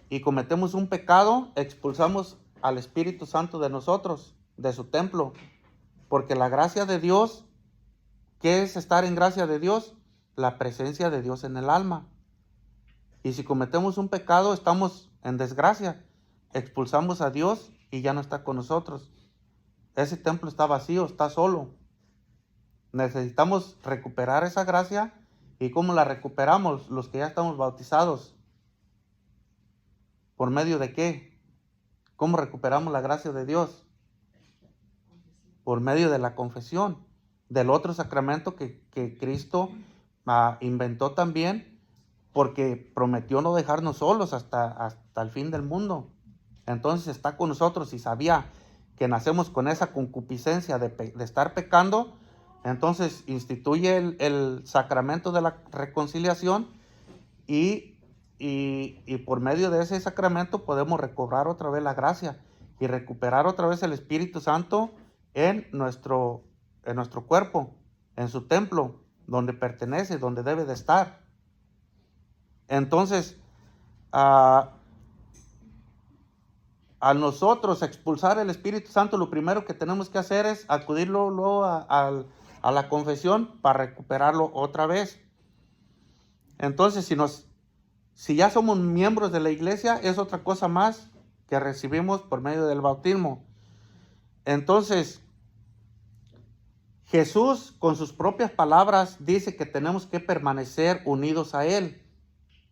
y cometemos un pecado, expulsamos al Espíritu Santo de nosotros, de su templo. Porque la gracia de Dios, ¿qué es estar en gracia de Dios? La presencia de Dios en el alma. Y si cometemos un pecado, estamos en desgracia. Expulsamos a Dios y ya no está con nosotros. Ese templo está vacío, está solo. Necesitamos recuperar esa gracia. ¿Y cómo la recuperamos? Los que ya estamos bautizados. ¿Por medio de qué? ¿Cómo recuperamos la gracia de Dios? Por medio de la confesión, del otro sacramento que Cristo inventó también, porque prometió no dejarnos solos hasta el fin del mundo. Entonces está con nosotros y sabía que nacemos con esa concupiscencia de estar pecando. Entonces instituye el sacramento de la reconciliación y por medio de ese sacramento podemos recobrar otra vez la gracia y recuperar otra vez el Espíritu Santo en nuestro cuerpo, en su templo, donde pertenece, donde debe de estar. Entonces, a nosotros expulsar el Espíritu Santo, lo primero que tenemos que hacer es acudirlo luego a la confesión para recuperarlo otra vez. Entonces, si ya somos miembros de la iglesia, es otra cosa más que recibimos por medio del bautismo. Entonces, Jesús con sus propias palabras dice que tenemos que permanecer unidos a Él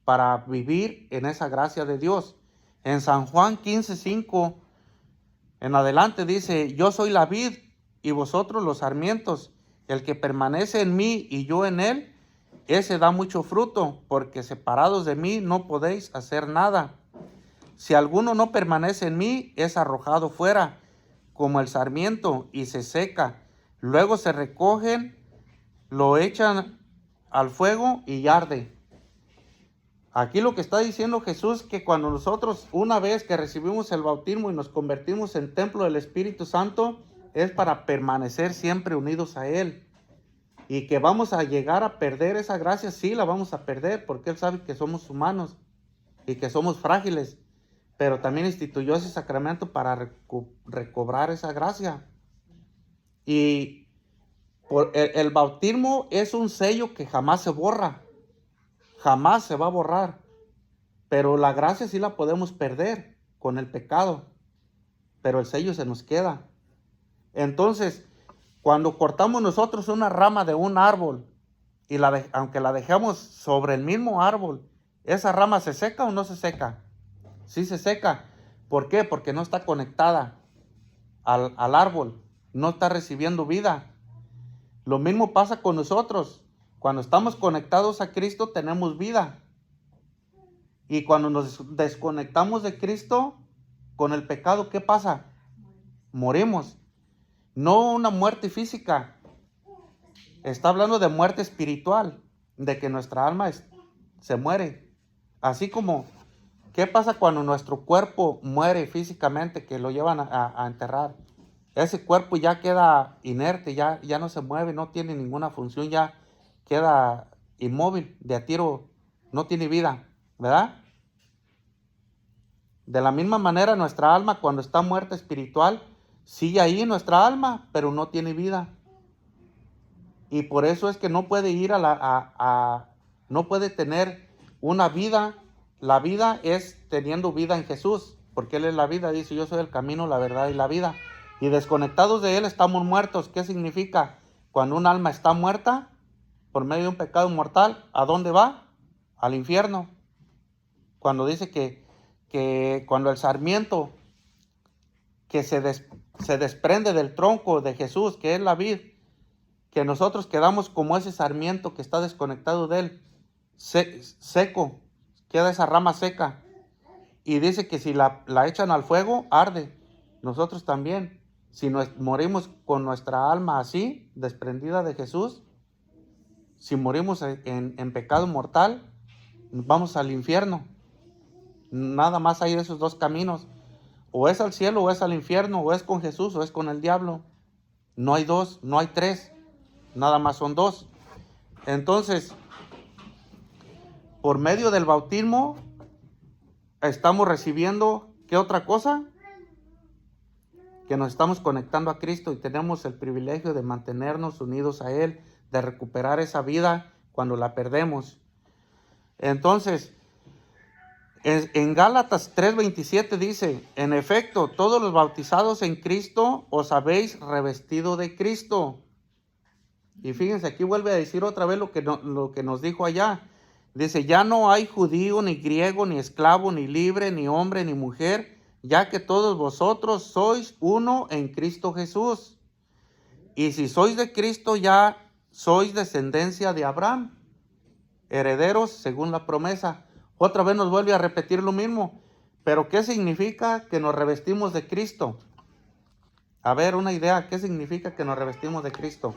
para vivir en esa gracia de Dios. En San Juan 15:5 en adelante dice, yo soy la vid y vosotros los sarmientos. El que permanece en mí y yo en él, ese da mucho fruto, porque separados de mí no podéis hacer nada. Si alguno no permanece en mí, es arrojado fuera como el sarmiento y se seca. Luego se recogen, lo echan al fuego y arde. Aquí lo que está diciendo Jesús, que cuando nosotros, una vez que recibimos el bautismo y nos convertimos en templo del Espíritu Santo, es para permanecer siempre unidos a Él. Y que vamos a llegar a perder esa gracia, sí la vamos a perder, porque Él sabe que somos humanos y que somos frágiles. pero también instituyó ese sacramento para recobrar esa gracia. Y el bautismo es un sello que jamás se borra, jamás se va a borrar, pero la gracia sí la podemos perder con el pecado, pero el sello se nos queda. Entonces, cuando cortamos nosotros una rama de un árbol, y aunque la dejamos sobre el mismo árbol, ¿esa rama se seca o no se seca? Sí se seca. ¿Por qué? Porque no está conectada al árbol, no está recibiendo vida. Lo mismo pasa con nosotros. Cuando estamos conectados a Cristo tenemos vida. Y cuando nos desconectamos de Cristo, con el pecado, ¿qué pasa? Morimos. No una muerte física. Está hablando de muerte espiritual, de que nuestra alma se muere. Así como, ¿qué pasa cuando nuestro cuerpo muere físicamente, que lo llevan a enterrar? Ese cuerpo ya queda inerte, ya no se mueve, no tiene ninguna función, ya queda inmóvil, de a tiro, no tiene vida, ¿verdad? De la misma manera, nuestra alma, cuando está muerta espiritual, sigue ahí nuestra alma, pero no tiene vida. Y por eso es que no puede ir no puede tener una vida. La vida es teniendo vida en Jesús, porque Él es la vida. Dice, yo soy el camino, la verdad y la vida. Y desconectados de Él estamos muertos. ¿Qué significa? Cuando un alma está muerta, por medio de un pecado mortal, ¿a dónde va? Al infierno. Cuando dice que cuando el sarmiento que se desprende del tronco de Jesús, que es la vid, que nosotros quedamos como ese sarmiento que está desconectado de Él, seco, queda esa rama seca. Y dice que si la echan al fuego, arde. Nosotros también, si morimos con nuestra alma así, desprendida de Jesús, si morimos en pecado mortal, vamos al infierno. Nada más hay de esos dos caminos. O es al cielo o es al infierno, o es con Jesús o es con el diablo. No hay dos, no hay tres, nada más son dos. Entonces, por medio del bautismo, estamos recibiendo, ¿qué otra cosa? Que nos estamos conectando a Cristo y tenemos el privilegio de mantenernos unidos a Él, de recuperar esa vida cuando la perdemos. Entonces, en Gálatas 3:27 dice, en efecto, todos los bautizados en Cristo os habéis revestido de Cristo. Y fíjense, aquí vuelve a decir otra vez lo que nos dijo allá. Dice, ya no hay judío, ni griego, ni esclavo, ni libre, ni hombre, ni mujer, ya que todos vosotros sois uno en Cristo Jesús. Y si sois de Cristo, ya sois descendencia de Abraham, herederos según la promesa. Otra vez nos vuelve a repetir lo mismo. Pero ¿qué significa que nos revestimos de Cristo? A ver, una idea, ¿qué significa que nos revestimos de Cristo?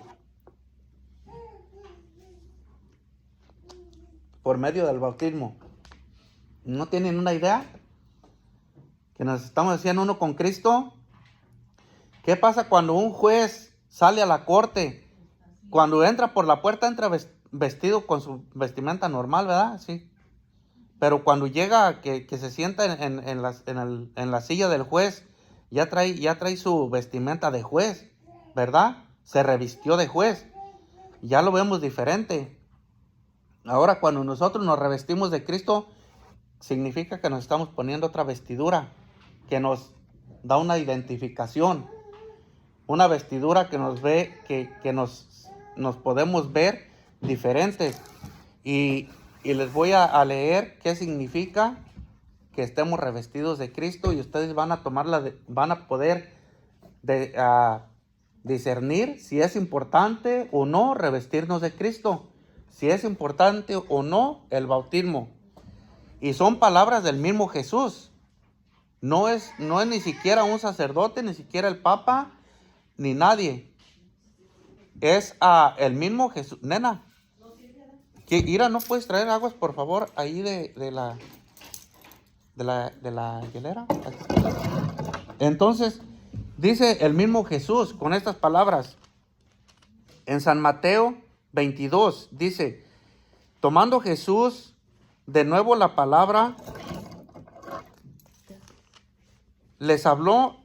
Por medio del bautismo. ¿No tienen una idea? Que nos estamos haciendo uno con Cristo. ¿Qué pasa cuando un juez sale a la corte? Cuando entra por la puerta, entra vestido con su vestimenta normal, ¿verdad? Sí. Pero cuando llega, que se sienta en la silla del juez, ya trae su vestimenta de juez, ¿verdad? Se revistió de juez. Ya lo vemos diferente. Ahora, cuando nosotros nos revestimos de Cristo, significa que nos estamos poniendo otra vestidura, que nos da una identificación, una vestidura que nos ve, que nos podemos ver diferentes. Y les voy a leer qué significa que estemos revestidos de Cristo, y ustedes van a poder discernir si es importante o no revestirnos de Cristo, si es importante o no el bautismo. Y son palabras del mismo Jesús. No es ni siquiera un sacerdote, ni siquiera el Papa, ni nadie. Es el mismo Jesús. Nena, Ira, ¿no puedes traer aguas, por favor, ahí de la hielera? Entonces, dice el mismo Jesús con estas palabras. En San Mateo 22, dice, tomando Jesús de nuevo la palabra, les habló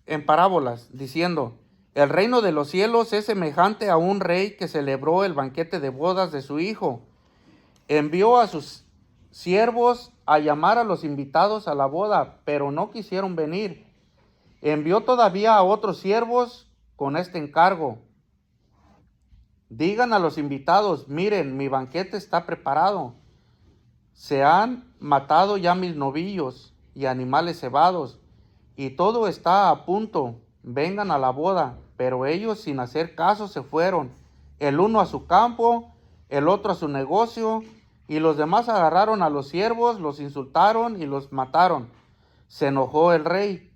en parábolas, diciendo: el reino de los cielos es semejante a un rey que celebró el banquete de bodas de su hijo. Envió a sus siervos a llamar a los invitados a la boda, pero no quisieron venir. Envió todavía a otros siervos con este encargo: digan a los invitados, miren, mi banquete está preparado. Se han matado ya mis novillos y animales cebados, y todo está a punto. Vengan a la boda. Pero ellos, sin hacer caso, se fueron, el uno a su campo, el otro a su negocio, y los demás agarraron a los siervos, los insultaron y los mataron. Se enojó el rey,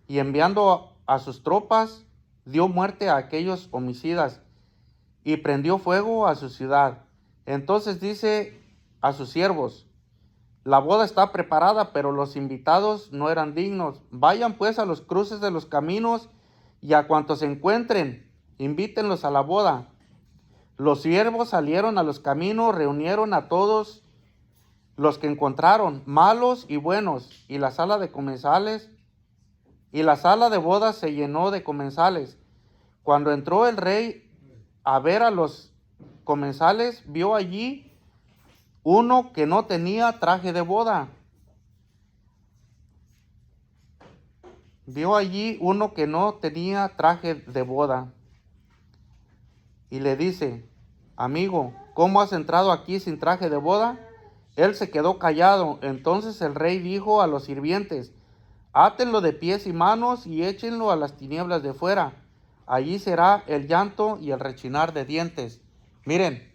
y enviando a sus tropas, dio muerte a aquellos homicidas, y prendió fuego a su ciudad. Entonces dice a sus siervos: la boda está preparada, pero los invitados no eran dignos. Vayan pues a los cruces de los caminos, y a cuantos se encuentren, invítenlos a la boda. Los siervos salieron a los caminos, reunieron a todos los que encontraron, malos y buenos, y la sala de bodas se llenó de comensales. Cuando entró el rey a ver a los comensales, vio allí uno que no tenía traje de boda. Y le dice: amigo, ¿cómo has entrado aquí sin traje de boda? Él se quedó callado. Entonces el rey dijo a los sirvientes: átenlo de pies y manos y échenlo a las tinieblas de fuera. Allí será el llanto y el rechinar de dientes. Miren,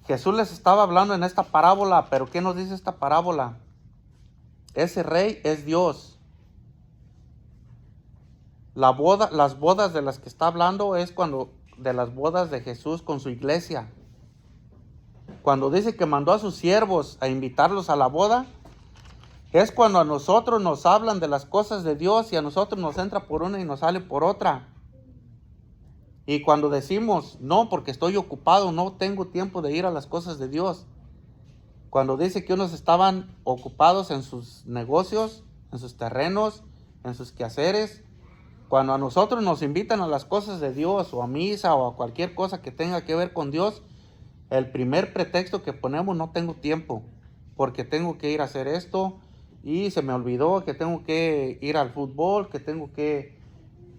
Jesús les estaba hablando en esta parábola, pero ¿qué nos dice esta parábola? Ese rey es Dios. Las bodas de las que está hablando es de las bodas de Jesús con su iglesia. Cuando dice que mandó a sus siervos a invitarlos a la boda, es cuando a nosotros nos hablan de las cosas de Dios y a nosotros nos entra por una y nos sale por otra. Y cuando decimos: no, porque estoy ocupado, no tengo tiempo de ir a las cosas de Dios. Cuando dice que unos estaban ocupados en sus negocios, en sus terrenos, en sus quehaceres. Cuando a nosotros nos invitan a las cosas de Dios, o a misa, o a cualquier cosa que tenga que ver con Dios, el primer pretexto que ponemos: no tengo tiempo, porque tengo que ir a hacer esto, y se me olvidó que tengo que ir al fútbol, que tengo que,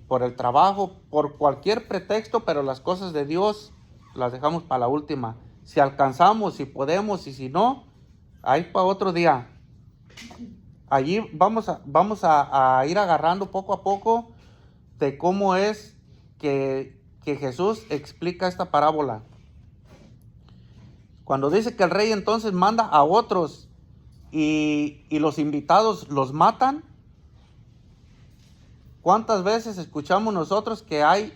por el trabajo, por cualquier pretexto, pero las cosas de Dios las dejamos para la última. Si alcanzamos, si podemos, y si no, ahí para otro día. Allí vamos a ir agarrando poco a poco de cómo es que Jesús explica esta parábola. Cuando dice que el rey entonces manda a otros y los invitados los matan, ¿cuántas veces escuchamos nosotros que hay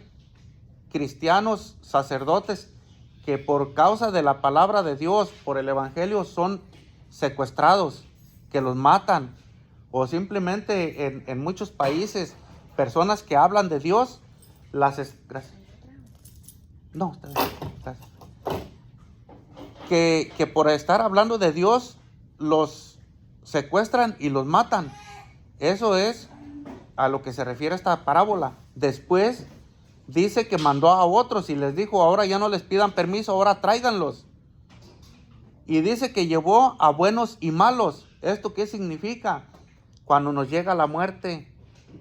cristianos, sacerdotes, que por causa de la palabra de Dios, por el evangelio, son secuestrados, que los matan? O simplemente en muchos países, personas que hablan de Dios, que por estar hablando de Dios, los secuestran y los matan. Eso es a lo que se refiere esta parábola. Después dice que mandó a otros y les dijo: ahora ya no les pidan permiso, ahora tráiganlos. Y dice que llevó a buenos y malos. ¿Esto qué significa? Cuando nos llega la muerte,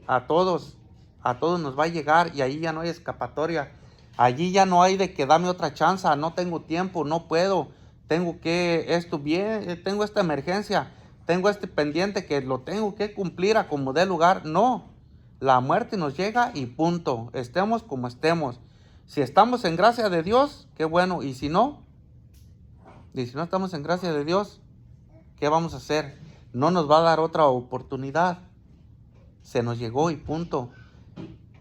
a todos nos va a llegar, y ahí ya no hay escapatoria. Allí ya no hay de que dame otra chance, no tengo tiempo, no puedo, tengo esta emergencia, tengo este pendiente que lo tengo que cumplir a como dé lugar. No, la muerte nos llega y punto, estemos como estemos. Si estamos en gracia de Dios, qué bueno, y si no estamos en gracia de Dios, ¿qué vamos a hacer? No nos va a dar otra oportunidad. Se nos llegó y punto.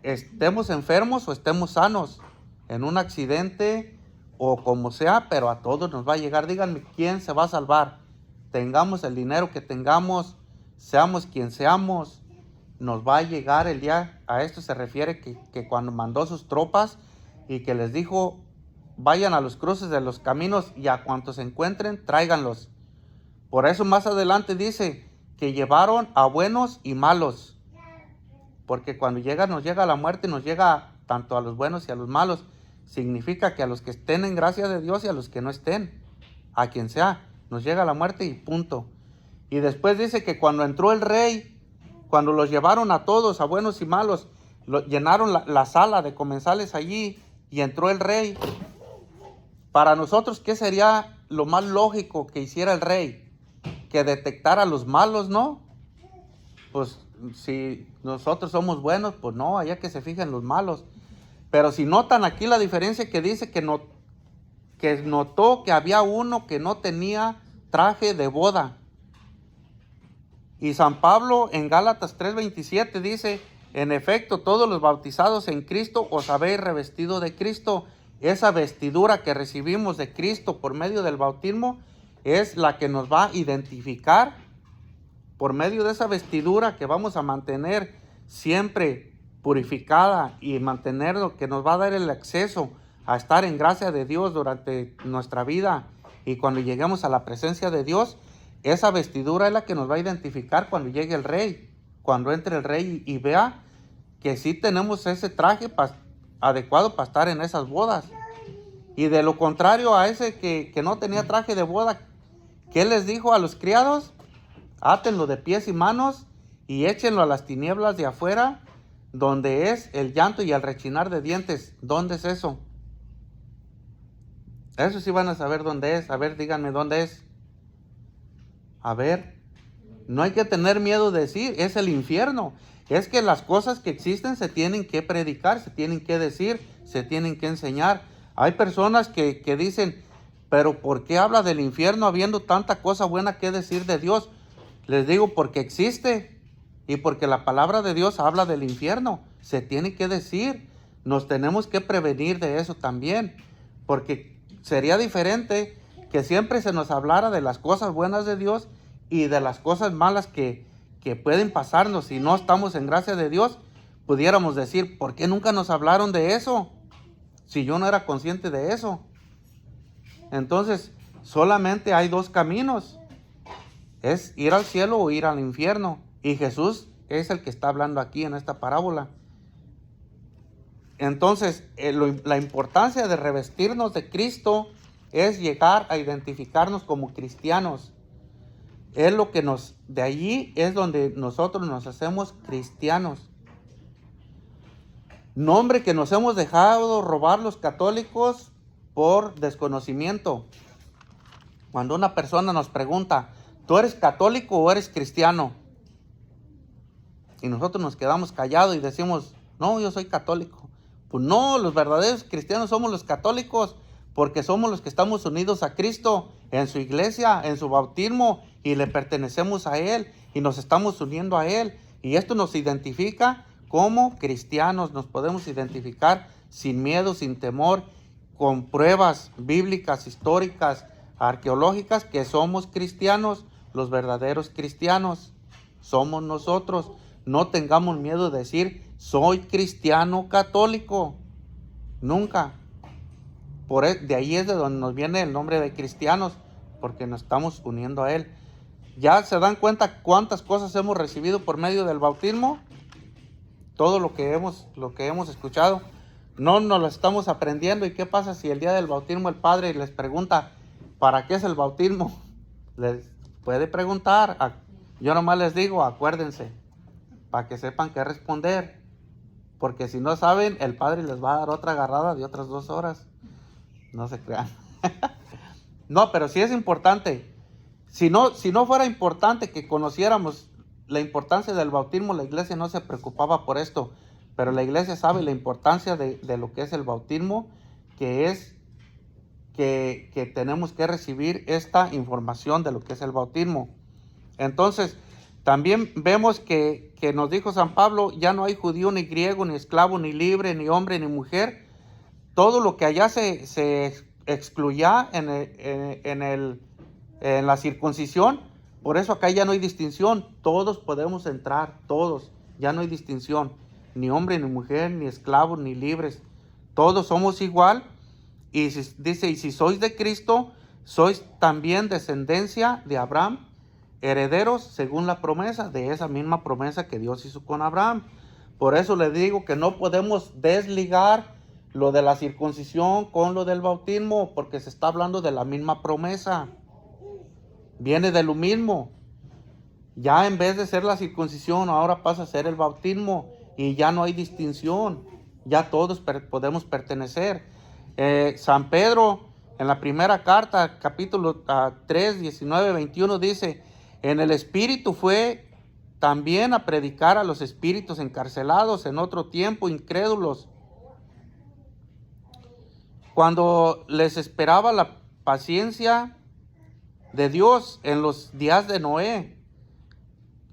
Estemos enfermos o estemos sanos, en un accidente o como sea, pero a todos nos va a llegar. Díganme, ¿quién se va a salvar? Tengamos el dinero que tengamos, seamos quien seamos, nos va a llegar el día. A esto se refiere que cuando mandó sus tropas y que les dijo: vayan a los cruces de los caminos y a cuantos se encuentren, tráiganlos. Por eso más adelante dice que llevaron a buenos y malos. Porque cuando nos llega la muerte, nos llega tanto a los buenos y a los malos. Significa que a los que estén en gracia de Dios y a los que no estén, a quien sea, nos llega la muerte y punto. Y después dice que cuando entró el rey, cuando los llevaron a todos, a buenos y malos, llenaron la sala de comensales allí y entró el rey. Para nosotros, ¿qué sería lo más lógico que hiciera el rey? Que detectara a los malos, ¿no? Pues si nosotros somos buenos, pues no, allá que se fijen los malos. Pero si notan aquí la diferencia que dice que notó que había uno que no tenía traje de boda. Y San Pablo en Gálatas 3:27 dice, en efecto, todos los bautizados en Cristo os habéis revestido de Cristo. Esa vestidura que recibimos de Cristo por medio del bautismo es la que nos va a identificar. Por medio de esa vestidura que vamos a mantener siempre purificada y mantener lo que nos va a dar el acceso a estar en gracia de Dios durante nuestra vida. Y cuando lleguemos a la presencia de Dios, esa vestidura es la que nos va a identificar cuando llegue el rey. Cuando entre el rey y vea que sí tenemos ese traje adecuado para estar en esas bodas. Y de lo contrario a ese que no tenía traje de boda, ¿qué les dijo a los criados? Átenlo de pies y manos y échenlo a las tinieblas de afuera, donde es el llanto y el rechinar de dientes. ¿Dónde es eso? Eso sí van a saber dónde es. A ver, díganme dónde es. A ver, no hay que tener miedo de decir, es el infierno. Es que las cosas que existen se tienen que predicar, se tienen que decir, se tienen que enseñar. Hay personas que dicen, pero ¿por qué habla del infierno habiendo tanta cosa buena que decir de Dios? Les digo, porque existe y porque la palabra de Dios habla del infierno. Se tiene que decir, nos tenemos que prevenir de eso también, porque sería diferente que siempre se nos hablara de las cosas buenas de Dios y de las cosas malas que pueden pasarnos si no estamos en gracia de Dios. Pudiéramos decir, ¿por qué nunca nos hablaron de eso? Si yo no era consciente de eso. Entonces, solamente hay dos caminos. Es ir al cielo o ir al infierno. Y Jesús es el que está hablando aquí en esta parábola. Entonces, la importancia de revestirnos de Cristo es llegar a identificarnos como cristianos. Es lo que de allí es donde nosotros nos hacemos cristianos. Nombre que nos hemos dejado robar los católicos por desconocimiento. Cuando una persona nos pregunta, ¿tú eres católico o eres cristiano? Y nosotros nos quedamos callados y decimos, no, yo soy católico. Pues no, los verdaderos cristianos somos los católicos, porque somos los que estamos unidos a Cristo en su iglesia, en su bautismo, y le pertenecemos a Él y nos estamos uniendo a Él. Y esto nos identifica como cristianos, nos podemos identificar sin miedo, sin temor, con pruebas bíblicas, históricas, arqueológicas, que somos cristianos, los verdaderos cristianos. Somos nosotros. No tengamos miedo de decir, soy cristiano católico. Nunca. De ahí es de donde nos viene el nombre de cristianos, porque nos estamos uniendo a Él. ¿Ya se dan cuenta cuántas cosas hemos recibido por medio del bautismo? Todo lo que hemos escuchado, no nos lo estamos aprendiendo. ¿Y qué pasa si el día del bautismo el padre les pregunta, ¿para qué es el bautismo? Les puede preguntar. Yo nomás les digo, acuérdense, para que sepan qué responder. Porque si no saben, el padre les va a dar otra agarrada de otras 2 horas. No se crean. No, pero sí es importante. Si no fuera importante que conociéramos la importancia del bautismo, la iglesia no se preocupaba por esto. Pero la iglesia sabe la importancia de lo que es el bautismo, que es que tenemos que recibir esta información de lo que es el bautismo. Entonces, también vemos que nos dijo San Pablo, ya no hay judío, ni griego, ni esclavo, ni libre, ni hombre, ni mujer. Todo lo que allá se excluía en la circuncisión, por eso acá ya no hay distinción. Todos podemos entrar, todos. Ya no hay distinción. Ni hombre, ni mujer, ni esclavos, ni libres. Todos somos igual. Y dice, y si sois de Cristo, sois también descendencia de Abraham, herederos según la promesa, de esa misma promesa que Dios hizo con Abraham. Por eso les digo que no podemos desligar lo de la circuncisión con lo del bautismo, porque se está hablando de la misma promesa. Viene de lo mismo. Ya en vez de ser la circuncisión, ahora pasa a ser el bautismo y ya no hay distinción. Ya todos podemos pertenecer. San Pedro, en la primera carta, capítulo 3, 19, 21, dice: en el Espíritu fue también a predicar a los espíritus encarcelados en otro tiempo, incrédulos, cuando les esperaba la paciencia de Dios en los días de Noé,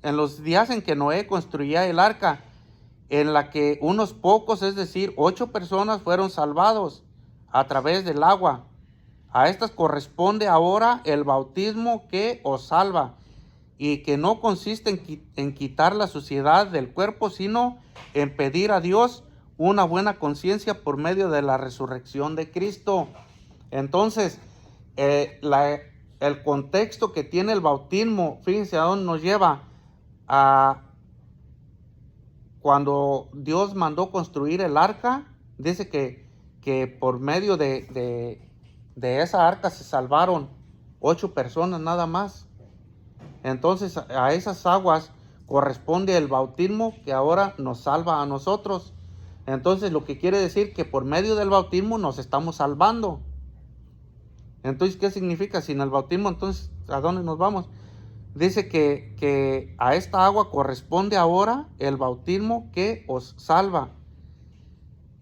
en los días en que Noé construía el arca, en la que unos pocos, es decir, 8 personas fueron salvados a través del agua. A estas corresponde ahora el bautismo que os salva, y que no consiste en quitar la suciedad del cuerpo, sino en pedir a Dios una buena conciencia por medio de la resurrección de Cristo. Entonces, el contexto que tiene el bautismo, fíjense a dónde nos lleva. A cuando Dios mandó construir el arca, dice que por medio de esa arca se salvaron 8 personas nada más. Entonces a esas aguas corresponde el bautismo que ahora nos salva a nosotros. Entonces lo que quiere decir que por medio del bautismo nos estamos salvando. Entonces, ¿qué significa? Sin el bautismo, entonces, ¿a dónde nos vamos? Dice que a esta agua corresponde ahora el bautismo que os salva,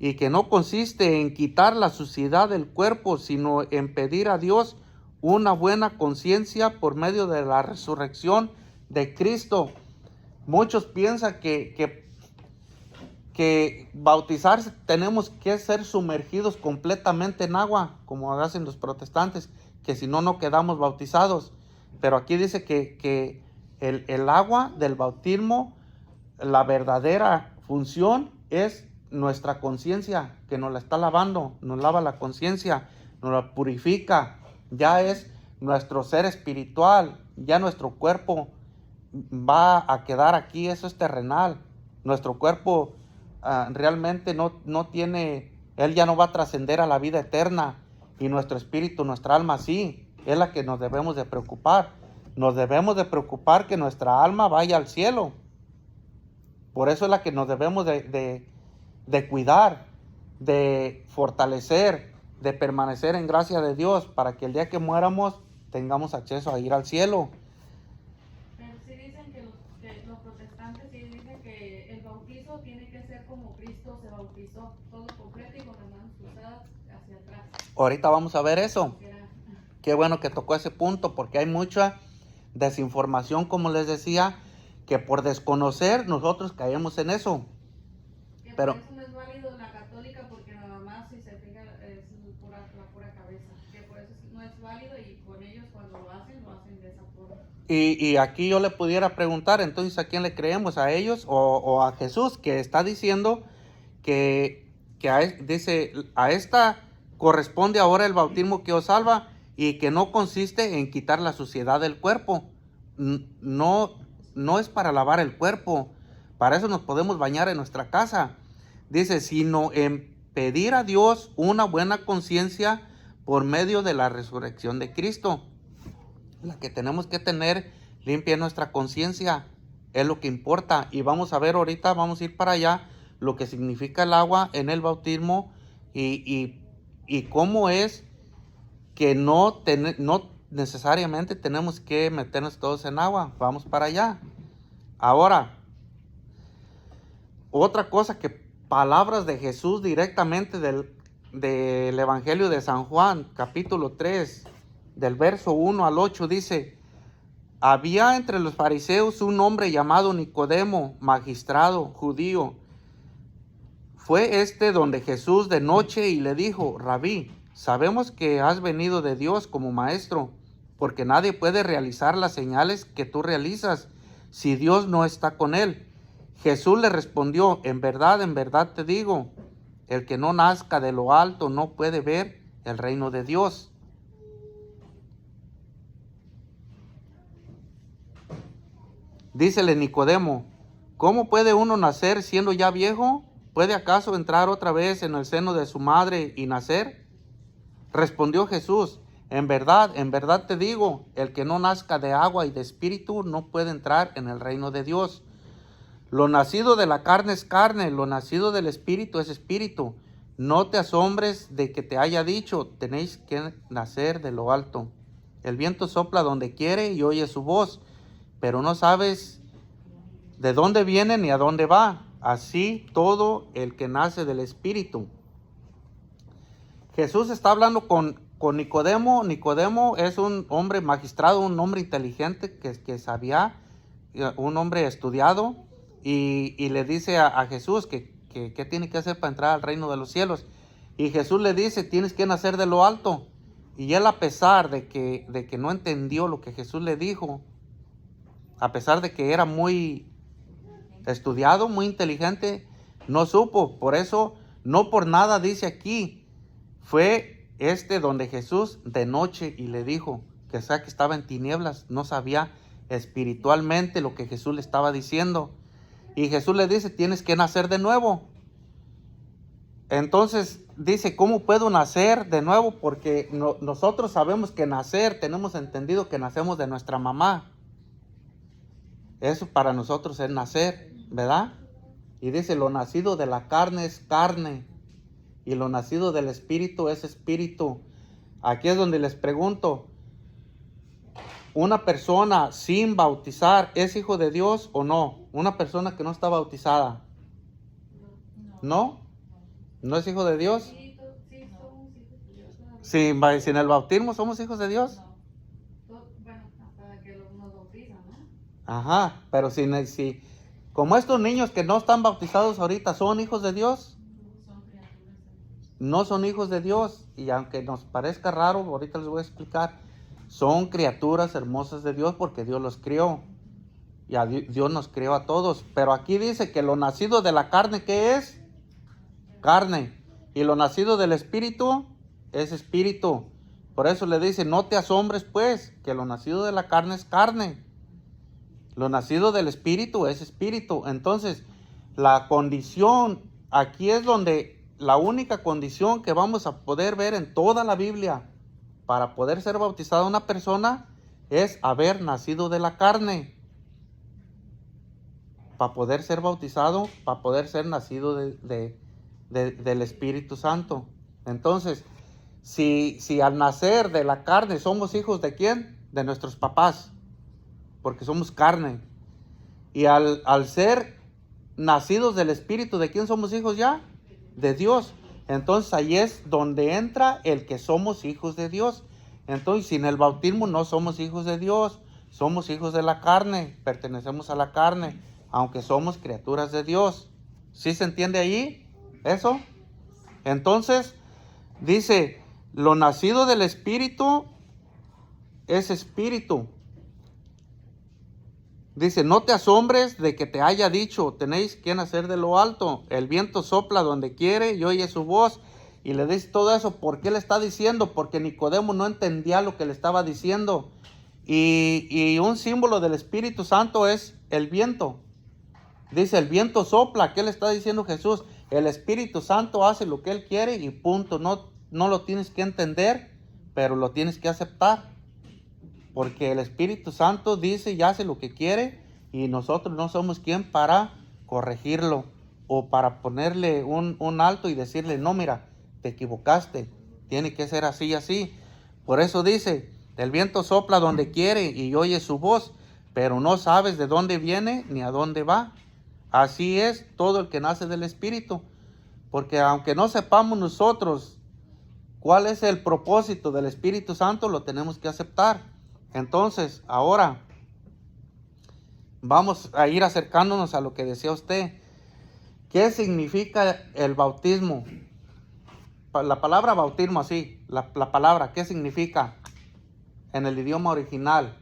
y que no consiste en quitar la suciedad del cuerpo, sino en pedir a Dios una buena conciencia por medio de la resurrección de Cristo. Muchos piensan que bautizarse tenemos que ser sumergidos completamente en agua, como hacen los protestantes, que si no, no quedamos bautizados. Pero aquí dice que el agua del bautismo, la verdadera función es nuestra conciencia, que nos la está lavando, nos lava la conciencia, nos la purifica. Ya es nuestro ser espiritual, ya nuestro cuerpo va a quedar aquí, eso es terrenal. Nuestro cuerpo realmente no tiene, él ya no va a trascender a la vida eterna, y nuestro espíritu, nuestra alma sí, es la que nos debemos de preocupar. Nos debemos de preocupar que nuestra alma vaya al cielo. Por eso es la que nos debemos de cuidar, de fortalecer, de permanecer en gracia de Dios, para que el día que muéramos tengamos acceso a ir al cielo. Pero sí dicen que los protestantes sí dicen que el bautizo tiene que ser como Cristo se bautizó, todo completo y con las manos cruzadas hacia atrás. Ahorita vamos a ver eso. Qué bueno que tocó ese punto, porque hay mucha desinformación, como les decía, que por desconocer nosotros caemos en eso. Que Pero por eso no es válido la católica, porque nada más, si se fija, es la pura cabeza. Que por eso no es válido, y con ellos cuando lo hacen de esa forma. Y aquí yo le pudiera preguntar, entonces, ¿a quién le creemos? ¿A ellos o a Jesús, que está diciendo dice, a esta corresponde ahora el bautismo que os salva, y que no consiste en quitar la suciedad del cuerpo? No es para lavar el cuerpo, para eso nos podemos bañar en nuestra casa. Dice, sino en pedir a Dios una buena conciencia por medio de la resurrección de Cristo. La que tenemos que tener limpia nuestra conciencia, es lo que importa. Y vamos a ver ahorita, vamos a ir para allá, lo que significa el agua en el bautismo, y cómo es que no necesariamente tenemos que meternos todos en agua. Vamos para allá. Ahora, otra cosa, que palabras de Jesús directamente del Evangelio de San Juan, capítulo 3, del verso 1 al 8, dice: había entre los fariseos un hombre llamado Nicodemo, magistrado judío. Fue donde Jesús de noche y le dijo: Rabí, sabemos que has venido de Dios como maestro, porque nadie puede realizar las señales que tú realizas si Dios no está con él. Jesús le respondió: en verdad te digo, el que no nazca de lo alto no puede ver el reino de Dios. dícele Nicodemo, ¿cómo puede uno nacer siendo ya viejo? ¿Puede acaso entrar otra vez en el seno de su madre y nacer? Respondió Jesús, en verdad te digo, el que no nazca de agua y de espíritu no puede entrar en el reino de Dios. Lo nacido de la carne es carne, lo nacido del espíritu es espíritu. No te asombres de que te haya dicho, tenéis que nacer de lo alto. El viento sopla donde quiere y oye su voz, pero no sabes de dónde viene ni a dónde va. Así todo el que nace del espíritu. Jesús está hablando con Nicodemo. Nicodemo es un hombre magistrado, un hombre inteligente que sabía, un hombre estudiado, y le dice a Jesús que tiene que hacer para entrar al reino de los cielos. Y Jesús le dice, tienes que nacer de lo alto. Y él, a pesar de que no entendió lo que Jesús le dijo, a pesar de que era muy estudiado, muy inteligente, no supo. Por eso, no por nada dice aquí, fue donde Jesús de noche y le dijo que que estaba en tinieblas, no sabía espiritualmente lo que Jesús le estaba diciendo. Y Jesús le dice, tienes que nacer de nuevo. Entonces dice, ¿cómo puedo nacer de nuevo? Porque nosotros sabemos que nacer, tenemos entendido que nacemos de nuestra mamá. Eso para nosotros es nacer, ¿verdad? Y dice, lo nacido de la carne es carne, y lo nacido del espíritu es espíritu. Aquí es donde les pregunto, ¿una persona sin bautizar es hijo de Dios o no? ¿Una persona que no está bautizada? ¿No? ¿No es hijo de Dios? Sí, somos hijos de Dios. Sin el bautismo somos hijos de Dios. Bueno, hasta que nos bautizan, ¿no? Ajá, pero si como estos niños que no están bautizados ahorita, ¿son hijos de Dios? Son criaturas de Dios. No son hijos de Dios. Y aunque nos parezca raro, ahorita les voy a explicar, son criaturas hermosas de Dios porque Dios los crió. Y Dios nos crió a todos. Pero aquí dice que lo nacido de la carne, ¿qué es? Carne. Y lo nacido del espíritu es espíritu. Por eso le dice, no te asombres pues, que lo nacido de la carne es carne. Lo nacido del espíritu es espíritu. Entonces, la condición, aquí es donde la única condición que vamos a poder ver en toda la Biblia para poder ser bautizada una persona es haber nacido de la carne. Para poder ser bautizado, para poder ser nacido del Espíritu Santo. Entonces, si al nacer de la carne somos hijos de ¿quién? De nuestros papás, porque somos carne. Y al ser nacidos del Espíritu, ¿de quién somos hijos ya? De Dios. Entonces ahí es donde entra el que somos hijos de Dios. Entonces sin el bautismo no somos hijos de Dios, somos hijos de la carne, pertenecemos a la carne, aunque somos criaturas de Dios. ¿Sí se entiende ahí eso? Entonces dice, lo nacido del Espíritu es espíritu. Dice, no te asombres de que te haya dicho, tenéis que nacer de lo alto. El viento sopla donde quiere y oye su voz. Y le dice todo eso. ¿Por qué le está diciendo? Porque Nicodemo no entendía lo que le estaba diciendo. Y un símbolo del Espíritu Santo es el viento. Dice, el viento sopla. ¿Qué le está diciendo Jesús? El Espíritu Santo hace lo que Él quiere y punto. No lo tienes que entender, pero lo tienes que aceptar. Porque el Espíritu Santo dice y hace lo que quiere y nosotros no somos quien para corregirlo o para ponerle un alto y decirle, no, mira, te equivocaste, tiene que ser así y así. Por eso dice, el viento sopla donde quiere y oye su voz, pero no sabes de dónde viene ni a dónde va. Así es todo el que nace del Espíritu. Porque aunque no sepamos nosotros cuál es el propósito del Espíritu Santo, lo tenemos que aceptar. Entonces, ahora vamos a ir acercándonos a lo que decía usted. ¿Qué significa el bautismo? La palabra bautismo, así, la palabra, ¿qué significa? En el idioma original,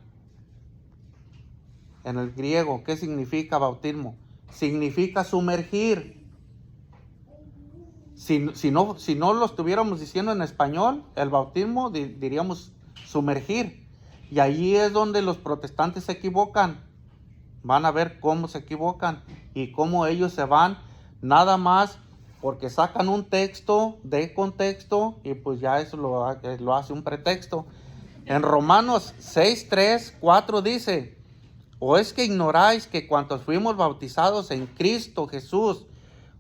en el griego, ¿qué significa bautismo? Significa sumergir. Si no lo estuviéramos diciendo en español, el bautismo diríamos sumergir. Y allí es donde los protestantes se equivocan. van a ver cómo se equivocan y cómo ellos se van nada más porque sacan un texto de contexto y pues ya eso lo hace un pretexto. En Romanos 6, 3, 4 dice: ¿o es que ignoráis que cuantos fuimos bautizados en Cristo Jesús,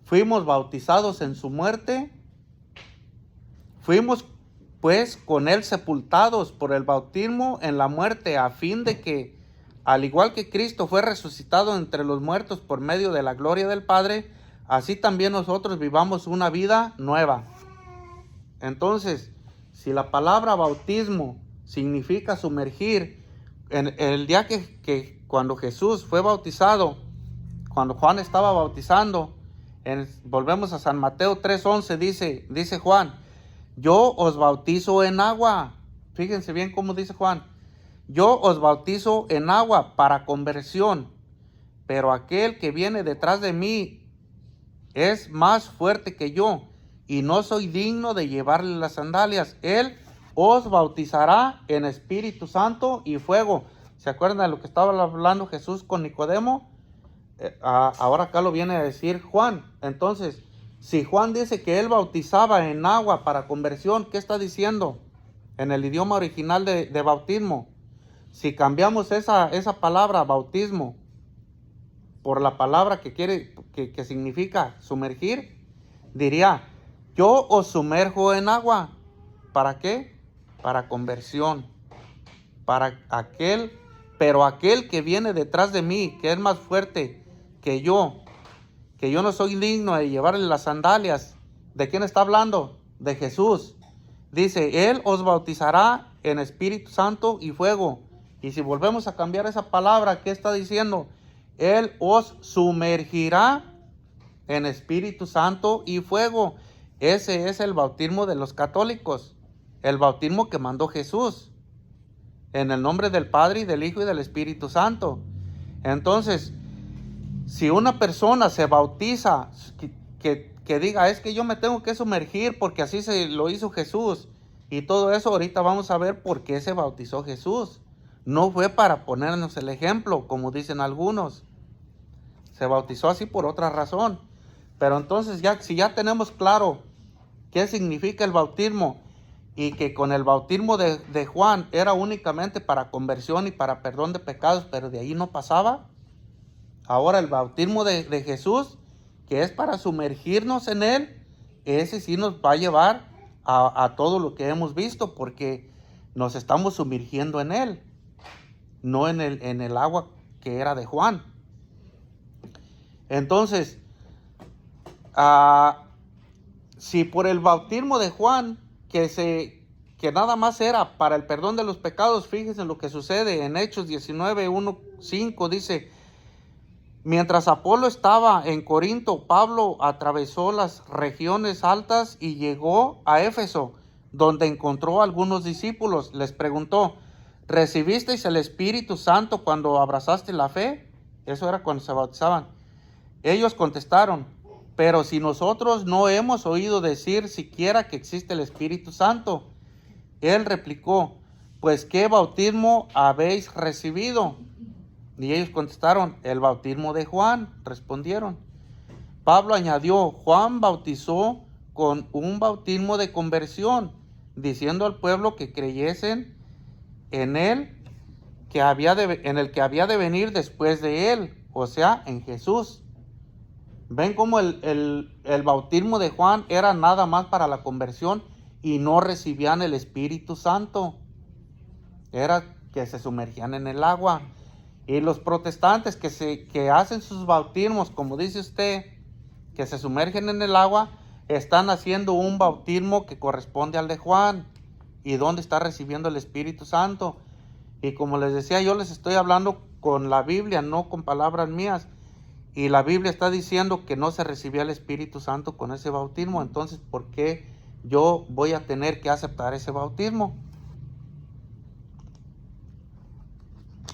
fuimos bautizados en su muerte? Fuimos pues con él sepultados por el bautismo en la muerte, a fin de que, al igual que Cristo fue resucitado entre los muertos por medio de la gloria del Padre, así también nosotros vivamos una vida nueva. Entonces, si la palabra bautismo significa sumergir, en el día que cuando Jesús fue bautizado, cuando Juan estaba bautizando, volvemos a San Mateo 3:11, dice Juan: yo os bautizo en agua. Fíjense bien cómo dice Juan: yo os bautizo en agua para conversión, pero aquel que viene detrás de mí es más fuerte que yo, y no soy digno de llevarle las sandalias. Él os bautizará en Espíritu Santo y fuego. ¿Se acuerdan de lo que estaba hablando Jesús con Nicodemo? Ahora acá lo viene a decir Juan. Entonces, si Juan dice que él bautizaba en agua para conversión, ¿qué está diciendo? En el idioma original de bautismo. Si cambiamos esa palabra bautismo por la palabra que significa sumergir, diría: yo os sumerjo en agua. ¿Para qué? Para conversión. Pero aquel que viene detrás de mí, que es más fuerte que yo no soy digno de llevarle las sandalias. ¿De quién está hablando? De Jesús. Dice: él os bautizará en Espíritu Santo y fuego. Y si volvemos a cambiar esa palabra, ¿qué está diciendo? Él os sumergirá en Espíritu Santo y fuego. Ese es el bautismo de los católicos, el bautismo que mandó Jesús, en el nombre del Padre y del Hijo y del Espíritu Santo. Entonces, si una persona se bautiza, que diga: es que yo me tengo que sumergir porque así se lo hizo Jesús, y todo eso, ahorita vamos a ver por qué se bautizó Jesús. No fue para ponernos el ejemplo, como dicen algunos. Se bautizó así por otra razón. Pero entonces, si ya tenemos claro qué significa el bautismo, y que con el bautismo de Juan era únicamente para conversión y para perdón de pecados, pero de ahí no pasaba. Ahora el bautismo de Jesús, que es para sumergirnos en él, ese sí nos va a llevar a todo lo que hemos visto, porque nos estamos sumergiendo en él, no en el agua que era de Juan. Entonces, si por el bautismo de Juan, que nada más era para el perdón de los pecados, fíjense lo que sucede en Hechos 19:1-5, dice: mientras Apolo estaba en Corinto, Pablo atravesó las regiones altas y llegó a Éfeso, donde encontró a algunos discípulos. Les preguntó: ¿recibisteis el Espíritu Santo cuando abrazaste la fe? Eso era cuando se bautizaban. Ellos contestaron: pero si nosotros no hemos oído decir siquiera que existe el Espíritu Santo. Él replicó: pues ¿qué bautismo habéis recibido? Y ellos contestaron: el bautismo de Juan. Respondieron. Pablo añadió: Juan bautizó con un bautismo de conversión, diciendo al pueblo que creyesen en él, en el que había de venir después de él, o sea, en Jesús. Ven cómo el bautismo de Juan era nada más para la conversión y no recibían el Espíritu Santo. Era que se sumergían en el agua. Y los protestantes que hacen sus bautismos, como dice usted, que se sumergen en el agua, están haciendo un bautismo que corresponde al de Juan. ¿Y dónde está recibiendo el Espíritu Santo? Y como les decía, yo les estoy hablando con la Biblia, no con palabras mías. Y la Biblia está diciendo que no se recibía el Espíritu Santo con ese bautismo. Entonces, ¿por qué yo voy a tener que aceptar ese bautismo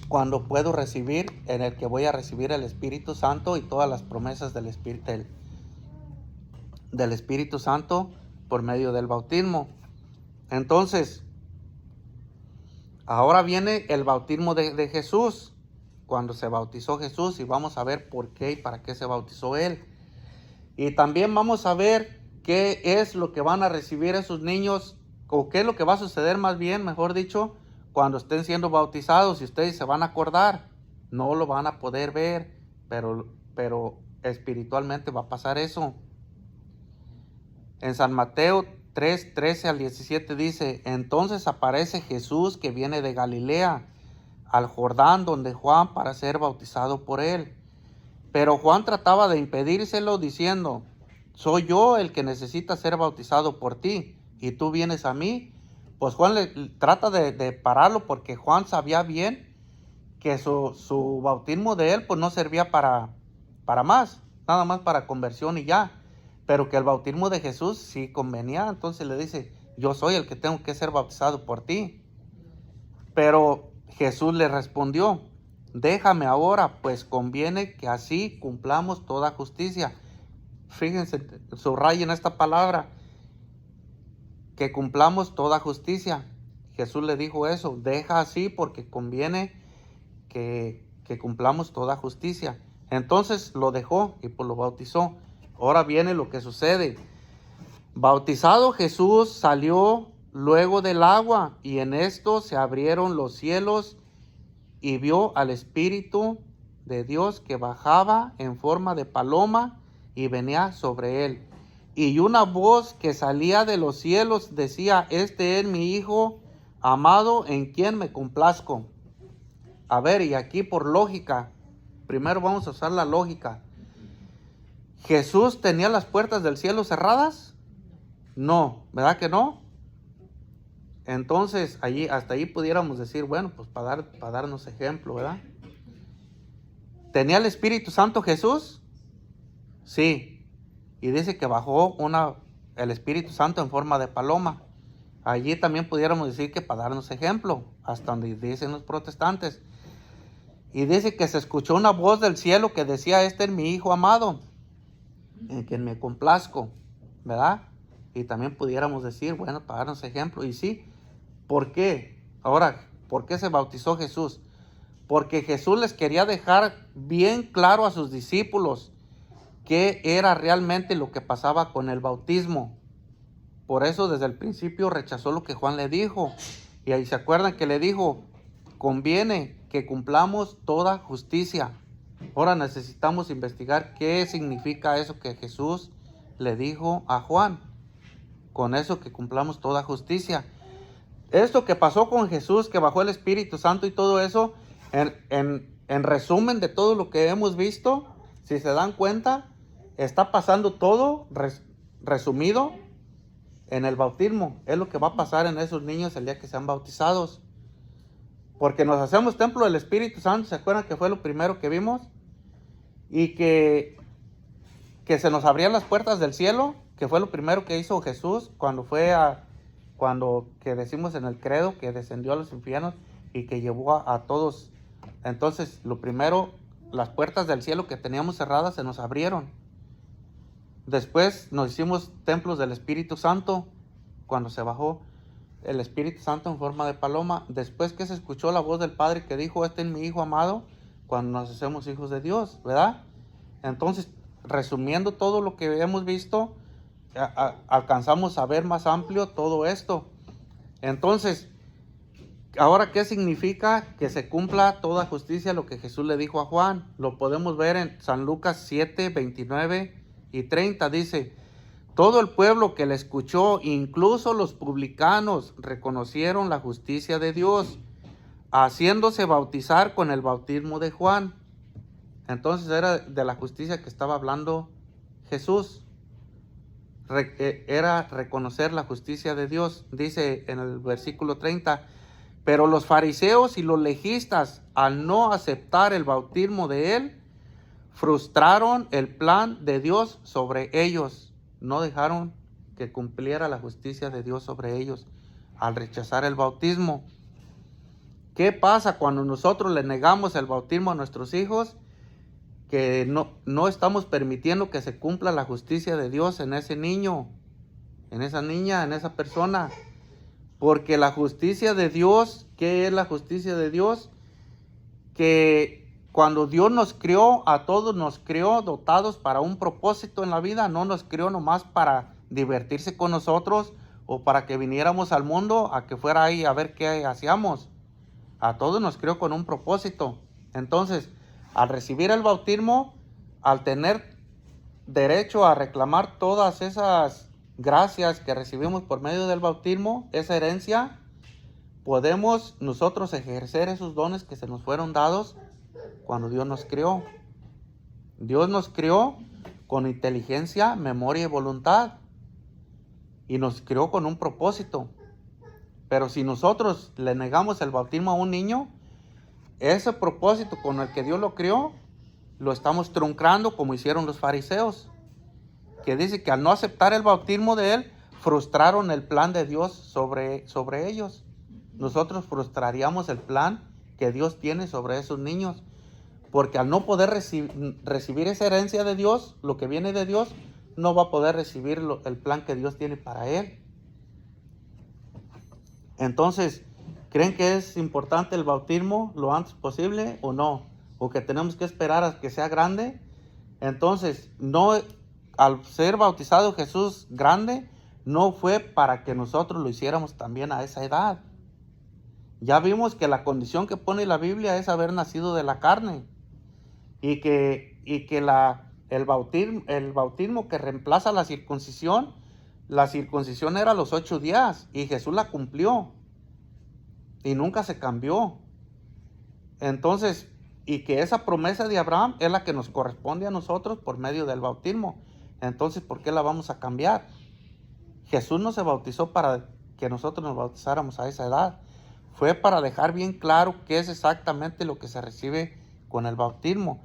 cuando puedo recibir, en el que voy a recibir el Espíritu Santo y todas las promesas del Espíritu Santo por medio del bautismo? Entonces, ahora viene el bautismo de Jesús. cuando se bautizó Jesús, y vamos a ver por qué y para qué se bautizó él. Y también vamos a ver qué es lo que van a recibir esos niños, o qué es lo que va a suceder más bien, mejor dicho, cuando estén siendo bautizados. Y ustedes se van a acordar, no lo van a poder ver, pero espiritualmente va a pasar eso. En San Mateo 3, 13 al 17 dice: entonces aparece Jesús que viene de Galilea al Jordán donde Juan para ser bautizado por él. Pero Juan trataba de impedírselo diciendo: soy yo el que necesita ser bautizado por ti, y tú vienes a mí. Pues Juan trata de pararlo, porque Juan sabía bien que su bautismo de él pues no servía para más, nada más para conversión y ya, pero que el bautismo de Jesús sí convenía. Entonces le dice: yo soy el que tengo que ser bautizado por ti. Pero Jesús le respondió: déjame ahora, pues conviene que así cumplamos toda justicia. Fíjense, subrayen esta palabra, que cumplamos toda justicia. Jesús le dijo eso: deja así porque conviene que cumplamos toda justicia. Entonces lo dejó y pues lo bautizó. Ahora viene lo que sucede. Bautizado Jesús, salió luego del agua, y en esto se abrieron los cielos, y vio al Espíritu de Dios que bajaba en forma de paloma y venía sobre él. Y una voz que salía de los cielos decía: este es mi Hijo amado, en quien me complazco. A ver, y aquí por lógica, primero vamos a usar la lógica. ¿Jesús tenía las puertas del cielo cerradas? No, ¿verdad que no? Entonces, hasta allí pudiéramos decir, bueno, pues para darnos ejemplo, ¿verdad? ¿Tenía el Espíritu Santo Jesús? Sí. Y dice que bajó el Espíritu Santo en forma de paloma. Allí también pudiéramos decir que para darnos ejemplo, hasta donde dicen los protestantes. Y dice que se escuchó una voz del cielo que decía: este es mi Hijo amado, en quien me complazco, ¿verdad? Y también pudiéramos decir, bueno, para darnos ejemplo. Y sí, ¿por qué? Ahora, ¿por qué se bautizó Jesús? Porque Jesús les quería dejar bien claro a sus discípulos qué era realmente lo que pasaba con el bautismo. Por eso desde el principio rechazó lo que Juan le dijo. Y ahí se acuerdan que le dijo: conviene que cumplamos toda justicia. Ahora necesitamos investigar qué significa eso que Jesús le dijo a Juan. Con eso, que cumplamos toda justicia. Esto que pasó con Jesús, que bajó el Espíritu Santo y todo eso, en resumen de todo lo que hemos visto, si se dan cuenta, está pasando todo resumido en el bautismo. Es lo que va a pasar en esos niños el día que sean bautizados. Porque nos hacemos templo del Espíritu Santo. ¿Se acuerdan que fue lo primero que vimos? Y que se nos abrían las puertas del cielo, que fue lo primero que hizo Jesús cuando que decimos en el credo que descendió a los infiernos y que llevó a todos. Entonces, lo primero, las puertas del cielo que teníamos cerradas se nos abrieron. Después nos hicimos templos del Espíritu Santo cuando se bajó el Espíritu Santo en forma de paloma. Después que se escuchó la voz del Padre que dijo: este es mi Hijo amado, cuando nos hacemos hijos de Dios, ¿verdad? Entonces, resumiendo todo lo que hemos visto, alcanzamos a ver más amplio todo esto. Entonces, ahora, ¿qué significa que se cumpla toda justicia? Lo que Jesús le dijo a Juan, lo podemos ver en San Lucas 7, 29 y 30. Dice: todo el pueblo que le escuchó, incluso los publicanos, reconocieron la justicia de Dios, haciéndose bautizar con el bautismo de Juan. Entonces era de la justicia que estaba hablando Jesús. Era reconocer la justicia de Dios. Dice en el versículo 30, pero los fariseos y los legistas, al no aceptar el bautismo de él, frustraron el plan de Dios sobre ellos. No dejaron que cumpliera la justicia de Dios sobre ellos al rechazar el bautismo. ¿Qué pasa cuando nosotros le negamos el bautismo a nuestros hijos? Que no estamos permitiendo que se cumpla la justicia de Dios en ese niño, en esa niña, en esa persona. Porque la justicia de Dios, ¿qué es la justicia de Dios? Que cuando Dios nos crió, a todos nos crió dotados para un propósito en la vida. No nos crió nomás para divertirse con nosotros o para que viniéramos al mundo a que fuera ahí a ver qué hacíamos. A todos nos crió con un propósito. Entonces, al recibir el bautismo, al tener derecho a reclamar todas esas gracias que recibimos por medio del bautismo, esa herencia, podemos nosotros ejercer esos dones que se nos fueron dados cuando Dios nos crió. Dios nos crió con inteligencia, memoria y voluntad. Y nos crió con un propósito. Pero si nosotros le negamos el bautismo a un niño, ese propósito con el que Dios lo crió, lo estamos truncando como hicieron los fariseos. Que dice que al no aceptar el bautismo de él, frustraron el plan de Dios sobre ellos. Nosotros frustraríamos el plan que Dios tiene sobre esos niños. Porque al no poder recibir esa herencia de Dios, lo que viene de Dios, no va a poder recibir el plan que Dios tiene para él. Entonces, ¿creen que es importante el bautismo lo antes posible o no? ¿O que tenemos que esperar a que sea grande? Entonces, no, al ser bautizado Jesús grande, no fue para que nosotros lo hiciéramos también a esa edad. Ya vimos que la condición que pone la Biblia es haber nacido de la carne. Y que el bautismo que reemplaza la circuncisión era a los 8 días y Jesús la cumplió y nunca se cambió. Entonces, y que esa promesa de Abraham es la que nos corresponde a nosotros por medio del bautismo. Entonces, ¿por qué la vamos a cambiar? Jesús no se bautizó para que nosotros nos bautizáramos a esa edad. Fue para dejar bien claro qué es exactamente lo que se recibe con el bautismo.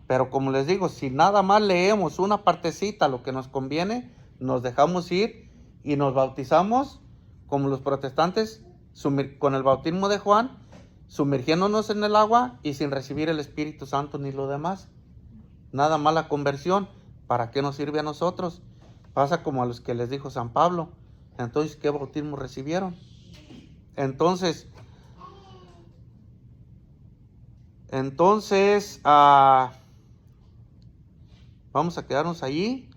Pero como les digo, si nada más leemos una partecita, lo que nos conviene, nos dejamos ir y nos bautizamos como los protestantes con el bautismo de Juan, sumergiéndonos en el agua y sin recibir el Espíritu Santo ni lo demás. Nada más la conversión. ¿Para qué nos sirve a nosotros? Pasa como a los que les dijo San Pablo. Entonces, ¿qué bautismo recibieron? Entonces, vamos a quedarnos allí.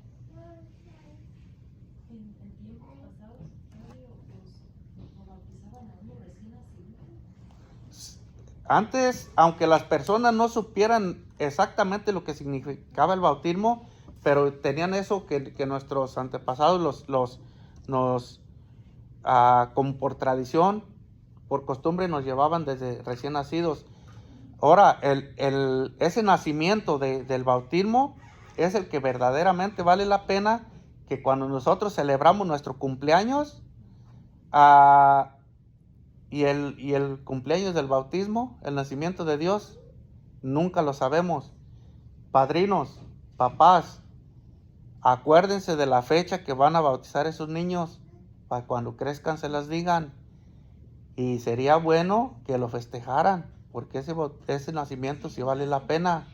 Antes, aunque las personas no supieran exactamente lo que significaba el bautismo, pero tenían eso que nuestros antepasados como por tradición, por costumbre, nos llevaban desde recién nacidos. Ahora, ese nacimiento del bautismo es el que verdaderamente vale la pena, que cuando nosotros celebramos nuestro cumpleaños y el cumpleaños del bautismo, el nacimiento de Dios, nunca lo sabemos. Padrinos, papás, acuérdense de la fecha que van a bautizar a esos niños, para cuando crezcan se las digan. Y sería bueno que lo festejaran, porque ese nacimiento sí vale la pena.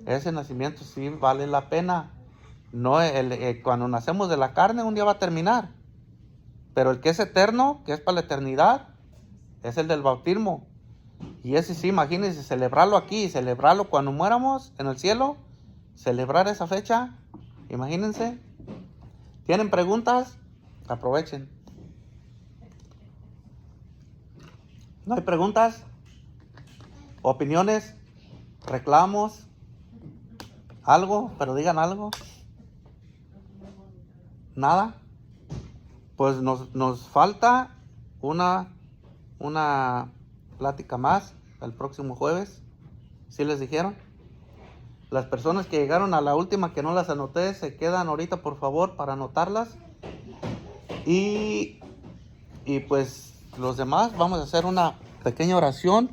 Ese nacimiento sí vale la pena. No, cuando nacemos de la carne, un día va a terminar. Pero el que es eterno, que es para la eternidad, es el del bautismo. Y ese sí, imagínense, celebrarlo aquí, celebrarlo cuando muéramos en el cielo, celebrar esa fecha, imagínense. ¿Tienen preguntas? Aprovechen. ¿No hay preguntas? ¿Opiniones? ¿Reclamos? ¿Algo? Pero digan algo. ¿Nada? Pues nos falta una plática más el próximo jueves. ¿Sí les dijeron? Las personas que llegaron a la última que no las anoté, se quedan ahorita por favor para anotarlas. Y pues los demás vamos a hacer una pequeña oración